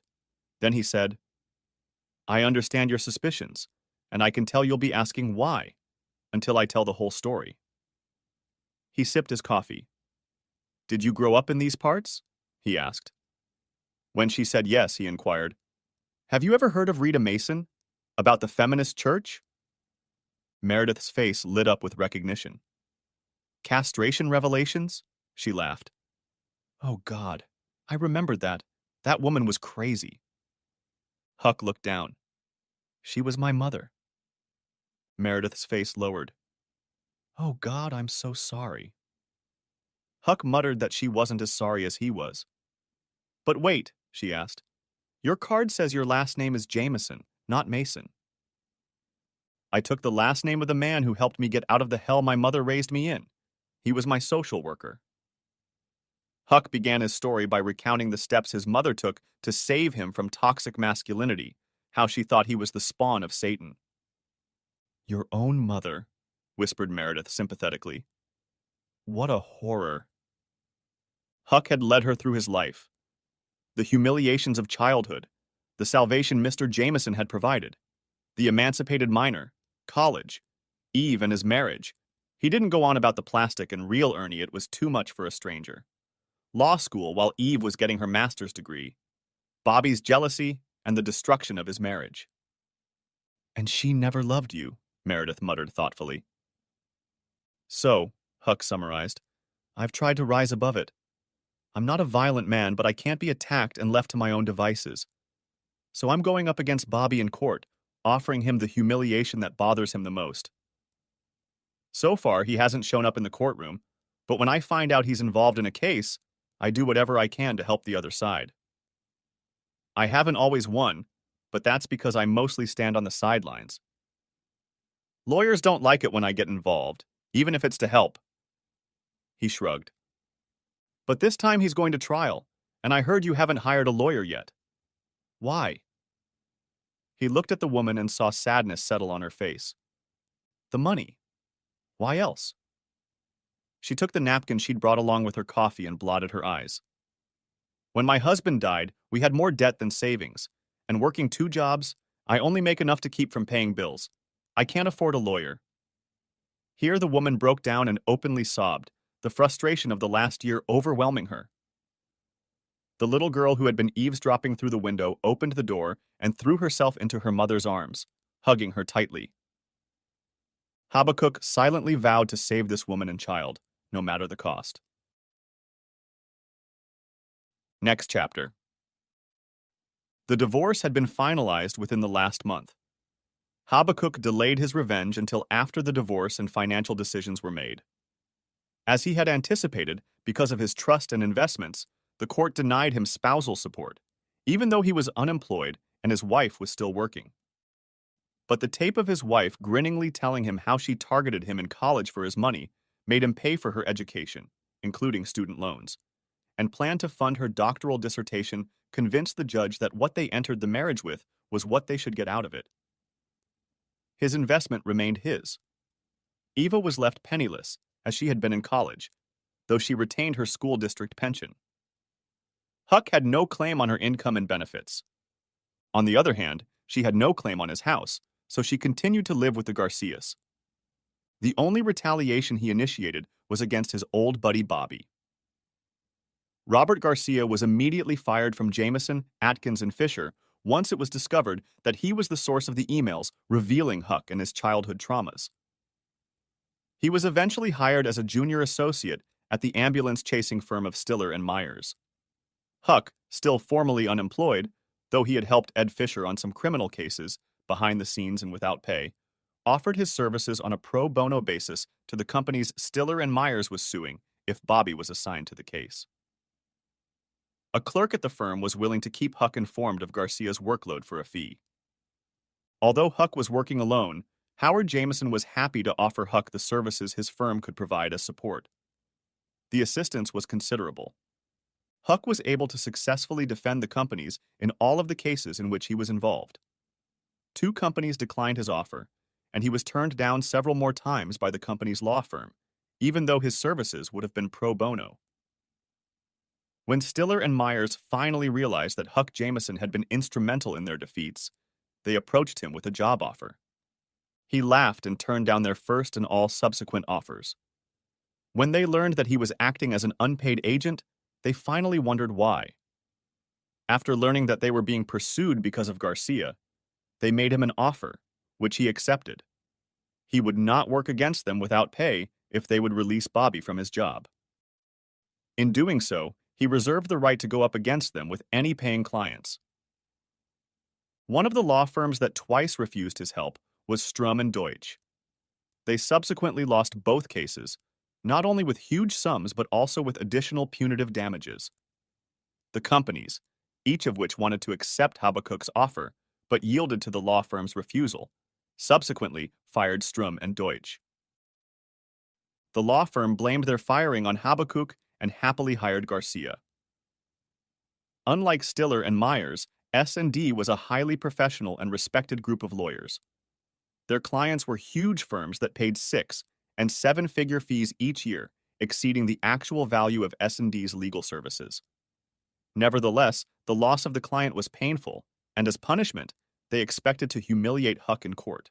Then he said, "I understand your suspicions, and I can tell you'll be asking why, until I tell the whole story." He sipped his coffee. "Did you grow up in these parts?" he asked. When she said yes, he inquired, "Have you ever heard of Rita Mason? About the feminist church?" Meredith's face lit up with recognition. "Castration revelations?" She laughed. "Oh, God, I remembered that. That woman was crazy." Huck looked down. "She was my mother." Meredith's face lowered. "Oh, God, I'm so sorry." Huck muttered that she wasn't as sorry as he was. "But wait," she asked. "Your card says your last name is Jameson, not Mason." "I took the last name of the man who helped me get out of the hell my mother raised me in. He was my social worker." Huck began his story by recounting the steps his mother took to save him from toxic masculinity, how she thought he was the spawn of Satan. "Your own mother," whispered Meredith sympathetically. "What a horror." Huck had led her through his life. The humiliations of childhood, the salvation Mr. Jameson had provided, the emancipated minor, college, Eve and his marriage. He didn't go on about the plastic and real Ernie, it was too much for a stranger. Law school while Eve was getting her master's degree. Bobby's jealousy and the destruction of his marriage. "And she never loved you," Meredith muttered thoughtfully. "So," Huck summarized, "I've tried to rise above it. I'm not a violent man, but I can't be attacked and left to my own devices. So I'm going up against Bobby in court, offering him the humiliation that bothers him the most. So far, he hasn't shown up in the courtroom, but when I find out he's involved in a case, I do whatever I can to help the other side. I haven't always won, but that's because I mostly stand on the sidelines. Lawyers don't like it when I get involved, even if it's to help." He shrugged. "But this time he's going to trial, and I heard you haven't hired a lawyer yet. Why?" He looked at the woman and saw sadness settle on her face. "The money. Why else?" She took the napkin she'd brought along with her coffee and blotted her eyes. "When my husband died, we had more debt than savings, and working 2 jobs, I only make enough to keep from paying bills. I can't afford a lawyer." Here the woman broke down and openly sobbed, the frustration of the last year overwhelming her. The little girl who had been eavesdropping through the window opened the door and threw herself into her mother's arms, hugging her tightly. Habakkuk silently vowed to save this woman and child, no matter the cost. Next chapter. The divorce had been finalized within the last month. Habakkuk delayed his revenge until after the divorce and financial decisions were made. As he had anticipated, because of his trust and investments, the court denied him spousal support, even though he was unemployed and his wife was still working. But the tape of his wife grinningly telling him how she targeted him in college for his money made him pay for her education, including student loans, and planned to fund her doctoral dissertation convinced the judge that what they entered the marriage with was what they should get out of it. His investment remained his. Eva was left penniless, as she had been in college, though she retained her school district pension. Huck had no claim on her income and benefits. On the other hand, she had no claim on his house, so she continued to live with the Garcias. The only retaliation he initiated was against his old buddy Bobby. Robert Garcia was immediately fired from Jameson, Atkins, and Fisher once it was discovered that he was the source of the emails revealing Huck and his childhood traumas. He was eventually hired as a junior associate at the ambulance-chasing firm of Stiller and Myers. Huck, still formally unemployed, though he had helped Ed Fisher on some criminal cases, behind the scenes and without pay, offered his services on a pro bono basis to the companies Stiller and Myers was suing if Bobby was assigned to the case. A clerk at the firm was willing to keep Huck informed of Garcia's workload for a fee. Although Huck was working alone, Howard Jameson was happy to offer Huck the services his firm could provide as support. The assistance was considerable. Huck was able to successfully defend the companies in all of the cases in which he was involved. 2 companies declined his offer, and he was turned down several more times by the company's law firm, even though his services would have been pro bono. When Stiller and Myers finally realized that Huck Jameson had been instrumental in their defeats, they approached him with a job offer. He laughed and turned down their first and all subsequent offers. When they learned that he was acting as an unpaid agent, they finally wondered why. After learning that they were being pursued because of Garcia, they made him an offer, which he accepted. He would not work against them without pay if they would release Bobby from his job. In doing so, he reserved the right to go up against them with any paying clients. One of the law firms that twice refused his help was Strum and Deutsch. They subsequently lost both cases, not only with huge sums but also with additional punitive damages. The companies, each of which wanted to accept Habakkuk's offer but yielded to the law firm's refusal, subsequently fired Strum and Deutsch. The law firm blamed their firing on Habakkuk and happily hired Garcia. Unlike Stiller and Myers, S&D was a highly professional and respected group of lawyers. Their clients were huge firms that paid 6- and 7-figure fees each year, exceeding the actual value of S&D's legal services. Nevertheless, the loss of the client was painful, and as punishment, they expected to humiliate Huck in court.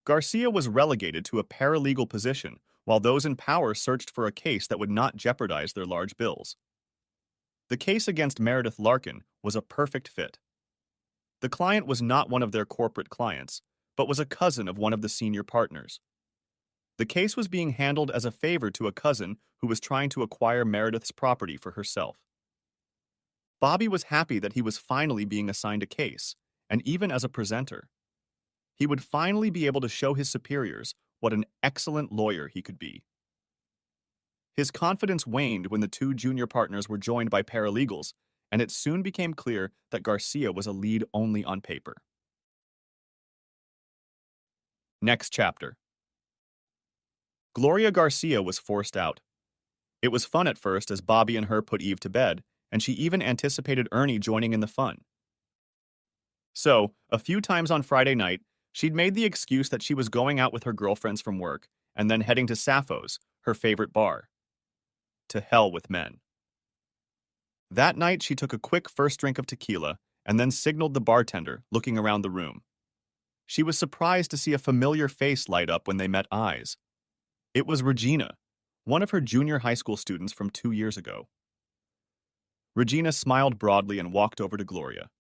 Garcia was relegated to a paralegal position while those in power searched for a case that would not jeopardize their large bills. The case against Meredith Larkin was a perfect fit. The client was not one of their corporate clients, but was a cousin of one of the senior partners. The case was being handled as a favor to a cousin who was trying to acquire Meredith's property for herself. Bobby was happy that he was finally being assigned a case, and even as a presenter. He would finally be able to show his superiors what an excellent lawyer he could be. His confidence waned when the 2 junior partners were joined by paralegals, and it soon became clear that Garcia was a lead only on paper. Next chapter. Gloria Garcia was forced out. It was fun at first as Bobby and her put Eve to bed, and she even anticipated Ernie joining in the fun. So, a few times on Friday night, she'd made the excuse that she was going out with her girlfriends from work and then heading to Sappho's, her favorite bar. To hell with men. That night, she took a quick first drink of tequila and then signaled the bartender, looking around the room. She was surprised to see a familiar face light up when they met eyes. It was Regina, one of her junior high school students from 2 years ago. Regina smiled broadly and walked over to Gloria.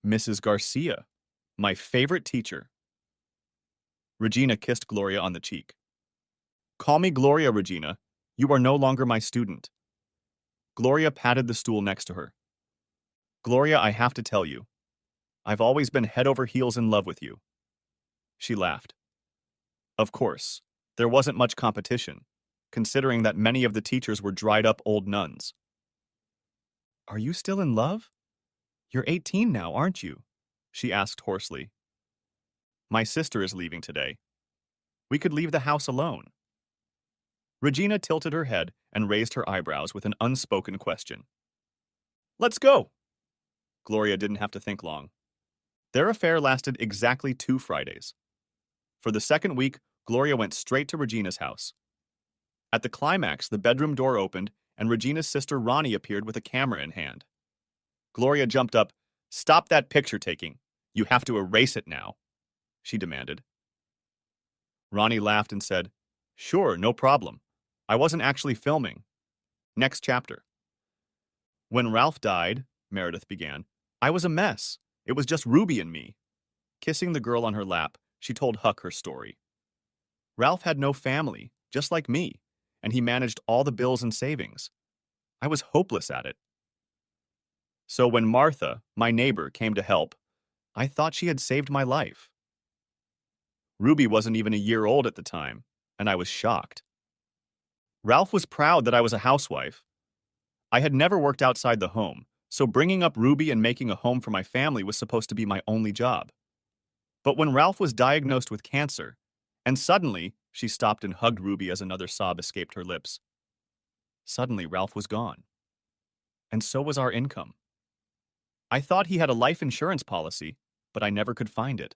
"Mrs. Garcia, my favorite teacher." Regina kissed Gloria on the cheek. "Call me Gloria, Regina. You are no longer my student." Gloria patted the stool next to her. "Gloria, I have to tell you. I've always been head over heels in love with you." She laughed. Of course, there wasn't much competition, considering that many of the teachers were dried-up old nuns. "Are you still in love? You're 18 now, aren't you?" she asked hoarsely. "My sister is leaving today. We could leave the house alone." Regina tilted her head and raised her eyebrows with an unspoken question. "Let's go!" Gloria didn't have to think long. Their affair lasted exactly 2 Fridays. For the second week, Gloria went straight to Regina's house. At the climax, the bedroom door opened, and Regina's sister Ronnie appeared with a camera in hand. Gloria jumped up. "Stop that picture taking. You have to erase it now," she demanded. Ronnie laughed and said, "Sure, no problem. I wasn't actually filming." Next chapter. "When Ralph died," Meredith began, I was a mess. It was just Ruby and me. Kissing the girl on her lap, she told Huck her story. Ralph had no family, just like me, and he managed all the bills and savings. I was hopeless at it. So when Martha, my neighbor, came to help, I thought she had saved my life. Ruby wasn't even a year old at the time, and I was shocked. Ralph was proud that I was a housewife. I had never worked outside the home, so bringing up Ruby and making a home for my family was supposed to be my only job. But when Ralph was diagnosed with cancer, and suddenly, she stopped and hugged Ruby as another sob escaped her lips. Suddenly, Ralph was gone. And so was our income. I thought he had a life insurance policy, but I never could find it.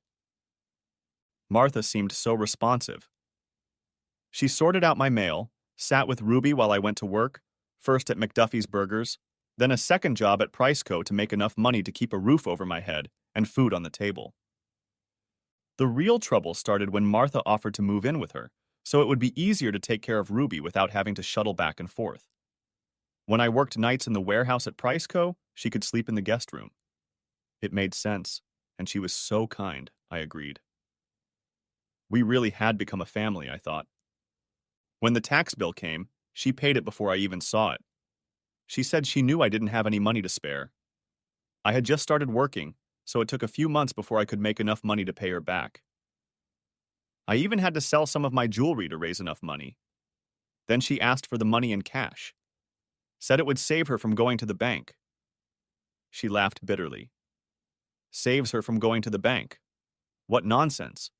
Martha seemed so responsive. She sorted out my mail, sat with Ruby while I went to work, first at McDuffie's Burgers, then a second job at Priceco to make enough money to keep a roof over my head and food on the table. The real trouble started when Martha offered to move in with her, so it would be easier to take care of Ruby without having to shuttle back and forth. When I worked nights in the warehouse at Priceco, she could sleep in the guest room. It made sense, and she was so kind, I agreed. We really had become a family, I thought. When the tax bill came, she paid it before I even saw it. She said she knew I didn't have any money to spare. I had just started working, so it took a few months before I could make enough money to pay her back. I even had to sell some of my jewelry to raise enough money. Then she asked for the money in cash, said it would save her from going to the bank. She laughed bitterly. Saves her from going to the bank. What nonsense.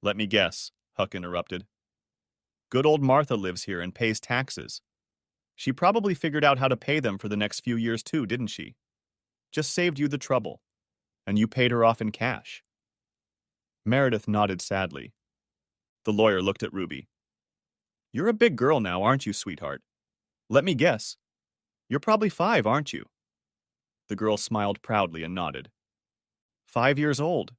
Let me guess, Huck interrupted. Good old Martha lives here and pays taxes. She probably figured out how to pay them for the next few years too, didn't she? Just saved you the trouble. And you paid her off in cash. Meredith nodded sadly. The lawyer looked at Ruby. You're a big girl now, aren't you, sweetheart? Let me guess. You're probably 5, aren't you? The girl smiled proudly and nodded. 5 years old.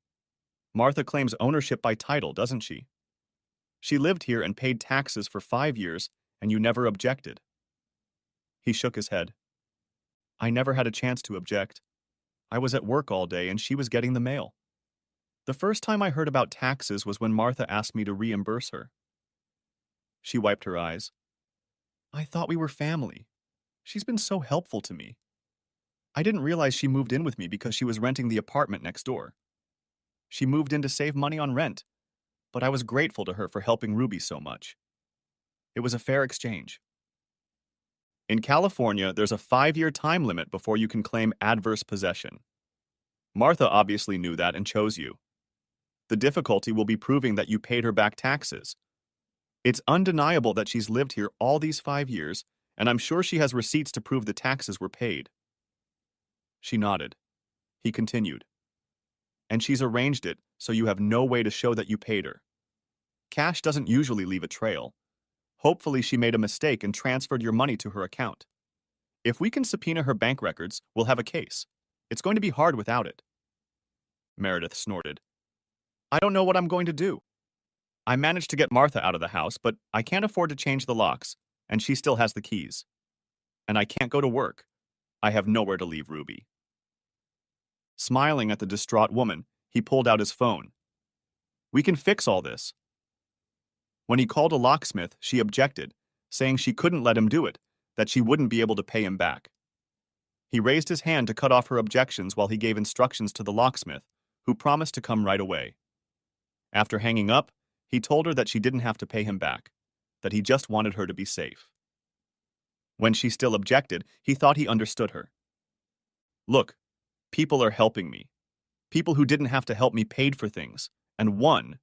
Martha claims ownership by title, doesn't she? She lived here and paid taxes for 5 years, and you never objected. He shook his head. I never had a chance to object. I was at work all day and she was getting the mail. The first time I heard about taxes was when Martha asked me to reimburse her. She wiped her eyes. I thought we were family. She's been so helpful to me. I didn't realize she moved in with me because she was renting the apartment next door. She moved in to save money on rent, but I was grateful to her for helping Ruby so much. It was a fair exchange. In California, there's a 5-year time limit before you can claim adverse possession. Martha obviously knew that and chose you. The difficulty will be proving that you paid her back taxes. It's undeniable that she's lived here all these 5 years, and I'm sure she has receipts to prove the taxes were paid. She nodded. He continued. And she's arranged it so you have no way to show that you paid her. Cash doesn't usually leave a trail. Hopefully she made a mistake and transferred your money to her account. If we can subpoena her bank records, we'll have a case. It's going to be hard without it. Meredith snorted. I don't know what I'm going to do. I managed to get Martha out of the house, but I can't afford to change the locks, and she still has the keys. And I can't go to work. I have nowhere to leave Ruby. Smiling at the distraught woman, he pulled out his phone. We can fix all this. When he called a locksmith, she objected, saying she couldn't let him do it, that she wouldn't be able to pay him back. He raised his hand to cut off her objections while he gave instructions to the locksmith, who promised to come right away. After hanging up, he told her that she didn't have to pay him back, that he just wanted her to be safe. When she still objected, he thought he understood her. Look, people are helping me. People who didn't have to help me paid for things, and one,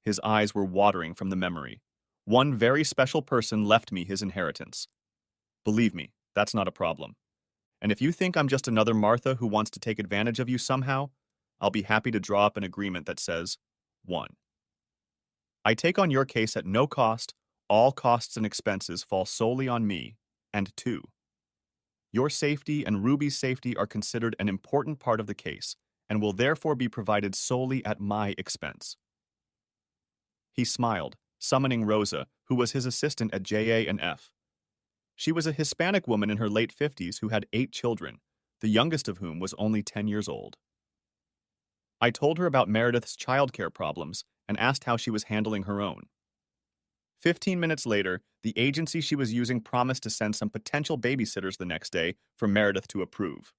his eyes were watering from the memory, one very special person left me his inheritance. Believe me, that's not a problem. And if you think I'm just another Martha who wants to take advantage of you somehow, I'll be happy to draw up an agreement that says, 1. I take on your case at no cost, all costs and expenses fall solely on me, and 2. Your safety and Ruby's safety are considered an important part of the case, and will therefore be provided solely at my expense. He smiled, summoning Rosa, who was his assistant at JA&F. She was a Hispanic woman in her late 50s who had 8 children, the youngest of whom was only 10 years old. I told her about Meredith's childcare problems and asked how she was handling her own. 15 minutes later, the agency she was using promised to send some potential babysitters the next day for Meredith to approve.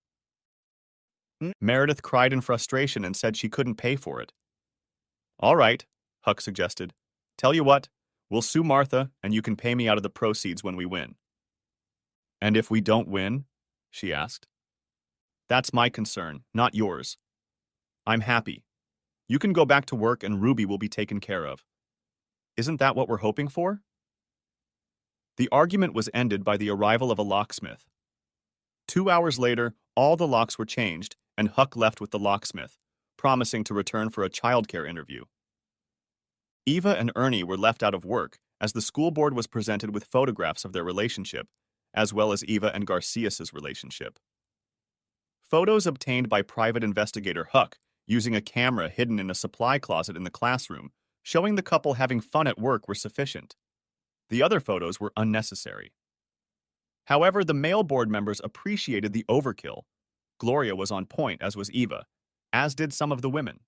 Meredith cried in frustration and said she couldn't pay for it. All right, Huck suggested. Tell you what, we'll sue Martha and you can pay me out of the proceeds when we win. And if we don't win? She asked. That's my concern, not yours. I'm happy. You can go back to work and Ruby will be taken care of. Isn't that what we're hoping for? The argument was ended by the arrival of a locksmith. 2 hours later, all the locks were changed and Huck left with the locksmith, promising to return for a childcare interview. Eva and Ernie were left out of work as the school board was presented with photographs of their relationship, as well as Eva and Garcias' relationship. Photos obtained by private investigator Huck using a camera hidden in a supply closet in the classroom, showing the couple having fun at work, were sufficient. The other photos were unnecessary. However, the male board members appreciated the overkill. Gloria was on point, as was Eva, as did some of the women.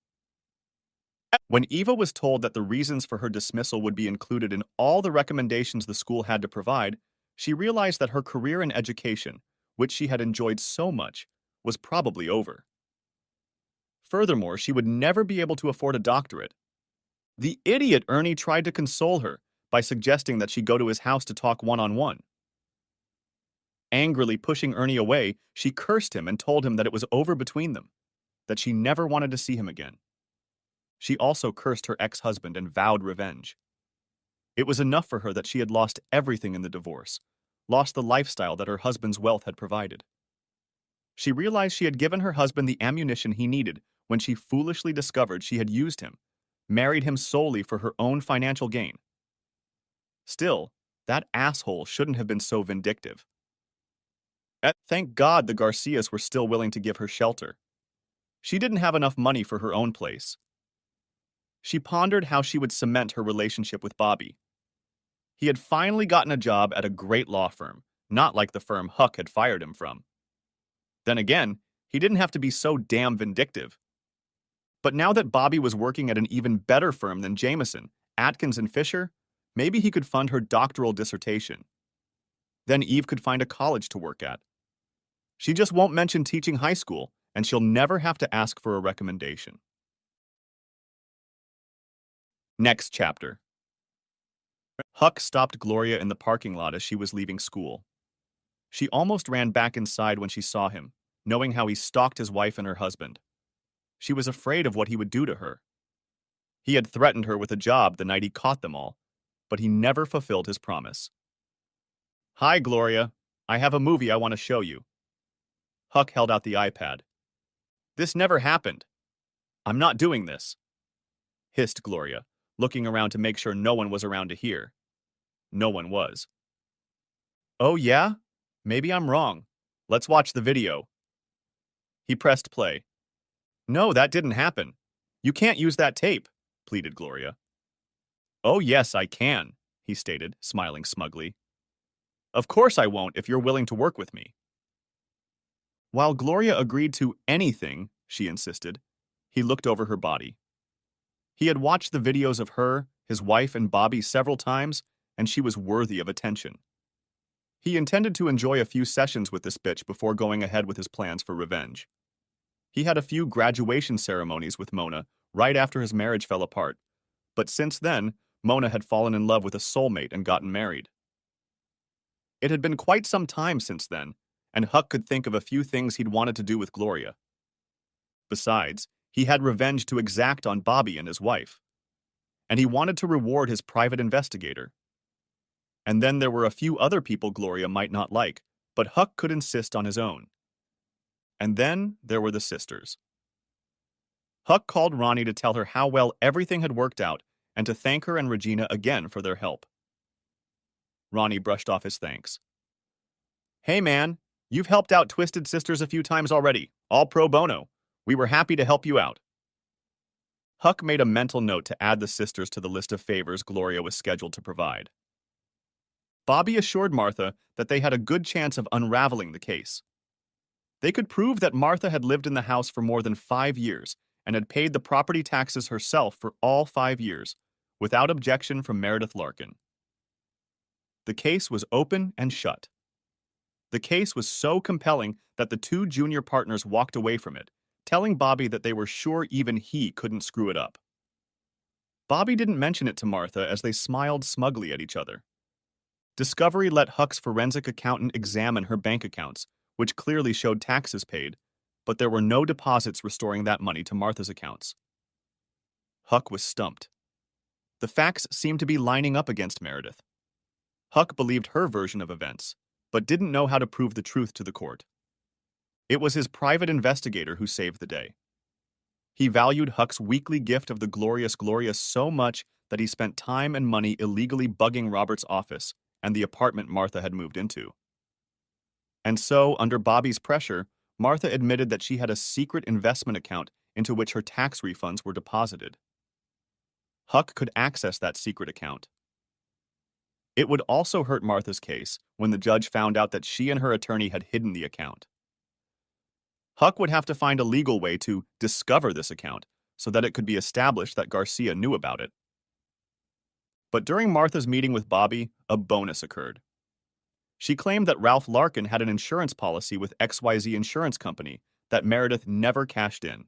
When Eva was told that the reasons for her dismissal would be included in all the recommendations the school had to provide, she realized that her career in education, which she had enjoyed so much, was probably over. Furthermore, she would never be able to afford a doctorate. The idiot Ernie tried to console her by suggesting that she go to his house to talk one-on-one. Angrily pushing Ernie away, she cursed him and told him that it was over between them, that she never wanted to see him again. She also cursed her ex-husband and vowed revenge. It was enough for her that she had lost everything in the divorce, lost the lifestyle that her husband's wealth had provided. She realized she had given her husband the ammunition he needed when she foolishly discovered she had used him, married him solely for her own financial gain. Still, that asshole shouldn't have been so vindictive. Thank God the Garcias were still willing to give her shelter. She didn't have enough money for her own place. She pondered how she would cement her relationship with Bobby. He had finally gotten a job at a great law firm, not like the firm Huck had fired him from. Then again, he didn't have to be so damn vindictive. But now that Bobby was working at an even better firm than Jameson, Atkins and Fisher, maybe he could fund her doctoral dissertation. Then Eve could find a college to work at. She just won't mention teaching high school, and she'll never have to ask for a recommendation. Next chapter. Huck stopped Gloria in the parking lot as she was leaving school. She almost ran back inside when she saw him, knowing how he stalked his wife and her husband. She was afraid of what he would do to her. He had threatened her with a job the night he caught them all, but he never fulfilled his promise. Hi, Gloria. I have a movie I want to show you. Huck held out the iPad. This never happened. I'm not doing this, hissed Gloria, looking around to make sure no one was around to hear. No one was. Oh yeah? Maybe I'm wrong. Let's watch the video. He pressed play. No, that didn't happen. You can't use that tape, pleaded Gloria. Oh yes, I can, he stated, smiling smugly. Of course I won't if you're willing to work with me. While Gloria agreed to anything, she insisted, he looked over her body. He had watched the videos of her, his wife, and Bobby several times, and she was worthy of attention. He intended to enjoy a few sessions with this bitch before going ahead with his plans for revenge. He had a few graduation ceremonies with Mona right after his marriage fell apart, but since then, Mona had fallen in love with a soulmate and gotten married. It had been quite some time since then, and Huck could think of a few things he'd wanted to do with Gloria. Besides, he had revenge to exact on Bobby and his wife. And he wanted to reward his private investigator. And then there were a few other people Gloria might not like, but Huck could insist on his own. And then there were the sisters. Huck called Ronnie to tell her how well everything had worked out and to thank her and Regina again for their help. Ronnie brushed off his thanks. Hey man, you've helped out Twisted Sisters a few times already, all pro bono. We were happy to help you out. Huck made a mental note to add the sisters to the list of favors Gloria was scheduled to provide. Bobby assured Martha that they had a good chance of unraveling the case. They could prove that Martha had lived in the house for more than 5 years and had paid the property taxes herself for all 5 years, without objection from Meredith Larkin. The case was open and shut. The case was so compelling that the two junior partners walked away from it, telling Bobby that they were sure even he couldn't screw it up. Bobby didn't mention it to Martha as they smiled smugly at each other. Discovery let Huck's forensic accountant examine her bank accounts, which clearly showed taxes paid, but there were no deposits restoring that money to Martha's accounts. Huck was stumped. The facts seemed to be lining up against Meredith. Huck believed her version of events, but didn't know how to prove the truth to the court. It was his private investigator who saved the day. He valued Huck's weekly gift of the Glorious Gloria so much that he spent time and money illegally bugging Robert's office and the apartment Martha had moved into. And so, under Bobby's pressure, Martha admitted that she had a secret investment account into which her tax refunds were deposited. Huck could access that secret account. It would also hurt Martha's case when the judge found out that she and her attorney had hidden the account. Huck would have to find a legal way to discover this account so that it could be established that Garcia knew about it. But during Martha's meeting with Bobby, a bonus occurred. She claimed that Ralph Larkin had an insurance policy with XYZ Insurance Company that Meredith never cashed in.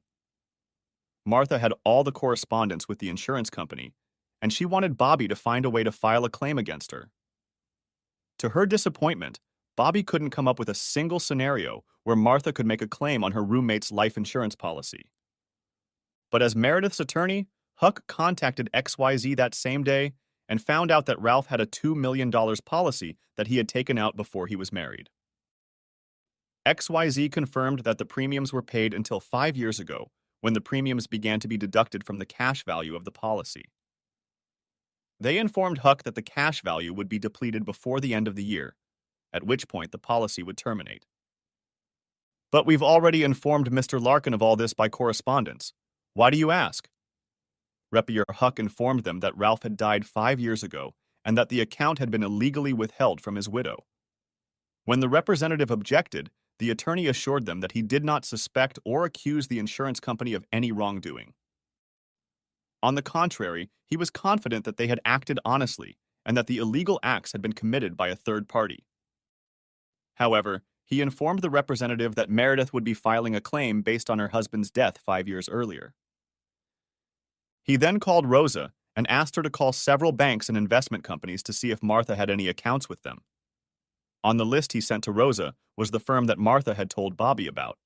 Martha had all the correspondence with the insurance company, and she wanted Bobby to find a way to file a claim against her. To her disappointment, Bobby couldn't come up with a single scenario where Martha could make a claim on her roommate's life insurance policy. But as Meredith's attorney, Huck contacted XYZ that same day and found out that Ralph had a $2 million policy that he had taken out before he was married. XYZ confirmed that the premiums were paid until 5 years ago, when the premiums began to be deducted from the cash value of the policy. They informed Huck that the cash value would be depleted before the end of the year, at which point the policy would terminate. But we've already informed Mr. Larkin of all this by correspondence. Why do you ask? Rapier Huck informed them that Ralph had died 5 years ago and that the account had been illegally withheld from his widow. When the representative objected, the attorney assured them that he did not suspect or accuse the insurance company of any wrongdoing. On the contrary, he was confident that they had acted honestly and that the illegal acts had been committed by a third party. However, he informed the representative that Meredith would be filing a claim based on her husband's death 5 years earlier. He then called Rosa and asked her to call several banks and investment companies to see if Martha had any accounts with them. On the list he sent to Rosa was the firm that Martha had told Bobby about.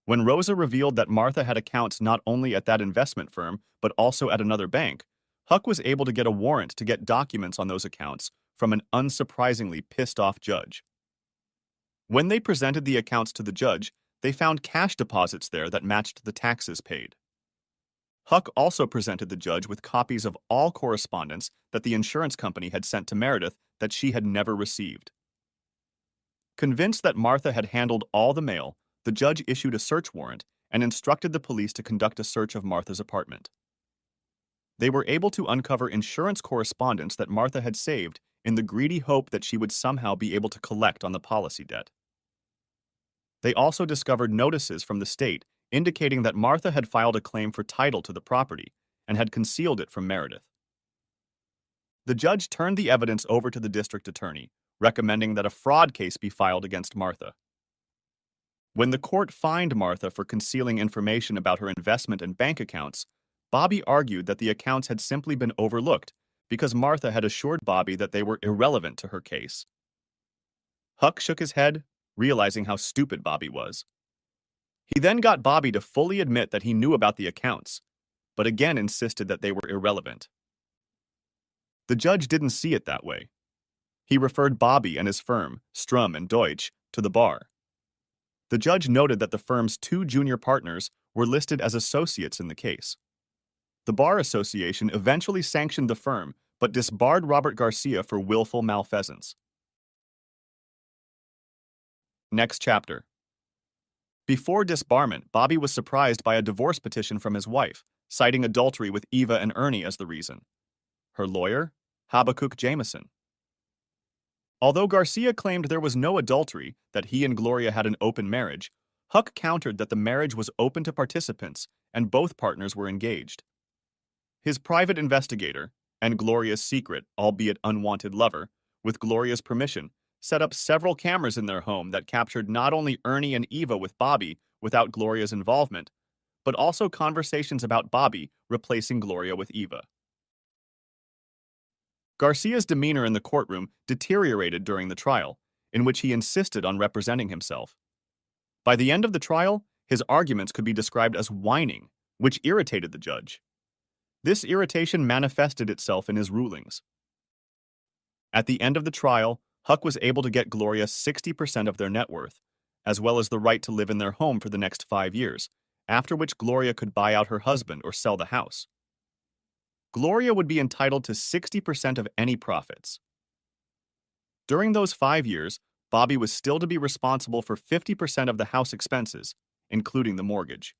When Rosa revealed that Martha had accounts not only at that investment firm, but also at another bank, Huck was able to get a warrant to get documents on those accounts from an unsurprisingly pissed-off judge. When they presented the accounts to the judge, they found cash deposits there that matched the taxes paid. Huck also presented the judge with copies of all correspondence that the insurance company had sent to Meredith that she had never received. Convinced that Martha had handled all the mail, the judge issued a search warrant and instructed the police to conduct a search of Martha's apartment. They were able to uncover insurance correspondence that Martha had saved in the greedy hope that she would somehow be able to collect on the policy debt. They also discovered notices from the state indicating that Martha had filed a claim for title to the property and had concealed it from Meredith. The judge turned the evidence over to the district attorney, recommending that a fraud case be filed against Martha. When the court fined Martha for concealing information about her investment and bank accounts, Bobby argued that the accounts had simply been overlooked because Martha had assured Bobby that they were irrelevant to her case. Huck shook his head, realizing how stupid Bobby was. He then got Bobby to fully admit that he knew about the accounts, but again insisted that they were irrelevant. The judge didn't see it that way. He referred Bobby and his firm, Strum and Deutsch, to the bar. The judge noted that the firm's two junior partners were listed as associates in the case. The Bar Association eventually sanctioned the firm, but disbarred Robert Garcia for willful malfeasance. Next chapter. Before disbarment, Bobby was surprised by a divorce petition from his wife, citing adultery with Eva and Ernie as the reason. Her lawyer? Habakkuk Jameson. Although Garcia claimed there was no adultery, that he and Gloria had an open marriage, Huck countered that the marriage was open to participants and both partners were engaged. His private investigator, and Gloria's secret, albeit unwanted lover, with Gloria's permission, set up several cameras in their home that captured not only Ernie and Eva with Bobby without Gloria's involvement, but also conversations about Bobby replacing Gloria with Eva. Garcia's demeanor in the courtroom deteriorated during the trial, in which he insisted on representing himself. By the end of the trial, his arguments could be described as whining, which irritated the judge. This irritation manifested itself in his rulings. At the end of the trial, Huck was able to get Gloria 60% of their net worth, as well as the right to live in their home for the next 5 years, after which Gloria could buy out her husband or sell the house. Gloria would be entitled to 60% of any profits. During those 5 years, Bobby was still to be responsible for 50% of the house expenses, including the mortgage.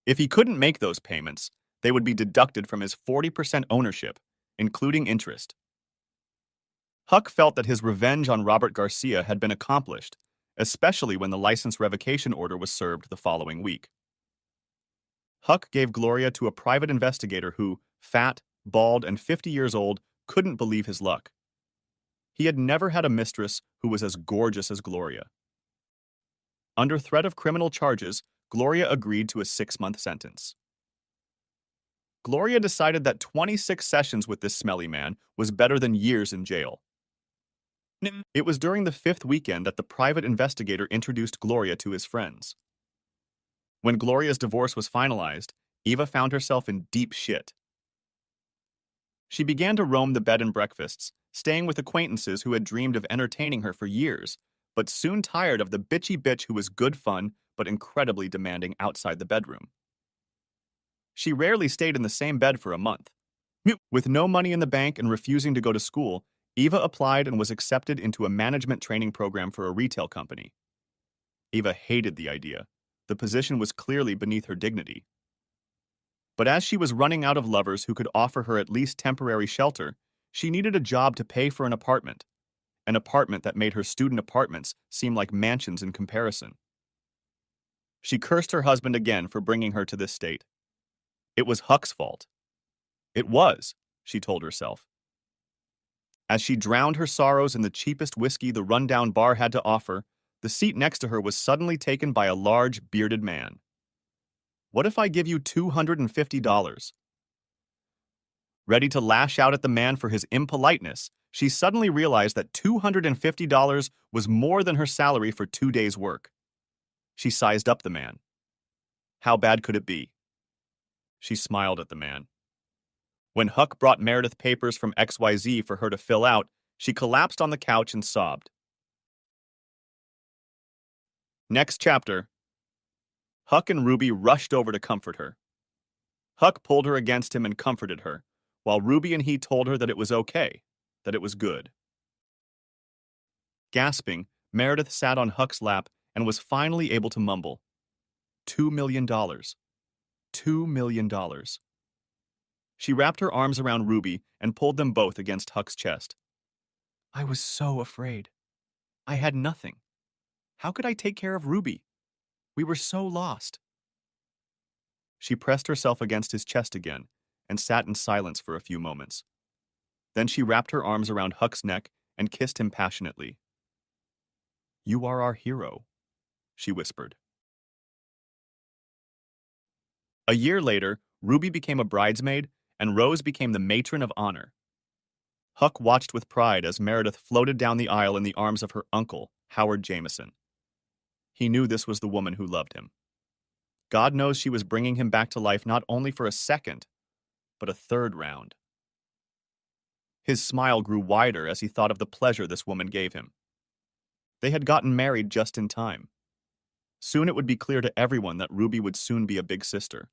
If he couldn't make those payments, they would be deducted from his 40% ownership, including interest. Huck felt that his revenge on Robert Garcia had been accomplished, especially when the license revocation order was served the following week. Huck gave Gloria to a private investigator who, fat, bald, and 50 years old, couldn't believe his luck. He had never had a mistress who was as gorgeous as Gloria. Under threat of criminal charges, Gloria agreed to a 6-month sentence. Gloria decided that 26 sessions with this smelly man was better than years in jail. It was during the 5th weekend that the private investigator introduced Gloria to his friends. When Gloria's divorce was finalized, Eva found herself in deep shit. She began to roam the bed and breakfasts, staying with acquaintances who had dreamed of entertaining her for years, but soon tired of the bitchy bitch who was good fun but incredibly demanding outside the bedroom. She rarely stayed in the same bed for a month. With no money in the bank and refusing to go to school, Eva applied and was accepted into a management training program for a retail company. Eva hated the idea. The position was clearly beneath her dignity. But as she was running out of lovers who could offer her at least temporary shelter, she needed a job to pay for an apartment that made her student apartments seem like mansions in comparison. She cursed her husband again for bringing her to this state. It was Huck's fault. It was, she told herself. As she drowned her sorrows in the cheapest whiskey the rundown bar had to offer, the seat next to her was suddenly taken by a large, bearded man. "What if I give you $250? Ready to lash out at the man for his impoliteness, she suddenly realized that $250 was more than her salary for 2 days' work. She sized up the man. How bad could it be? She smiled at the man. When Huck brought Meredith papers from XYZ for her to fill out, she collapsed on the couch and sobbed. Next chapter. Huck and Ruby rushed over to comfort her. Huck pulled her against him and comforted her, while Ruby and he told her that it was okay, that it was good. Gasping, Meredith sat on Huck's lap and was finally able to mumble, $2 million. $2 million. She wrapped her arms around Ruby and pulled them both against Huck's chest. I was so afraid. I had nothing. How could I take care of Ruby? We were so lost. She pressed herself against his chest again and sat in silence for a few moments. Then she wrapped her arms around Huck's neck and kissed him passionately. You are our hero, she whispered. A year later, Ruby became a bridesmaid and Rose became the matron of honor. Huck watched with pride as Meredith floated down the aisle in the arms of her uncle, Howard Jameson. He knew this was the woman who loved him. God knows she was bringing him back to life not only for a second, but a third round. His smile grew wider as he thought of the pleasure this woman gave him. They had gotten married just in time. Soon it would be clear to everyone that Ruby would soon be a big sister.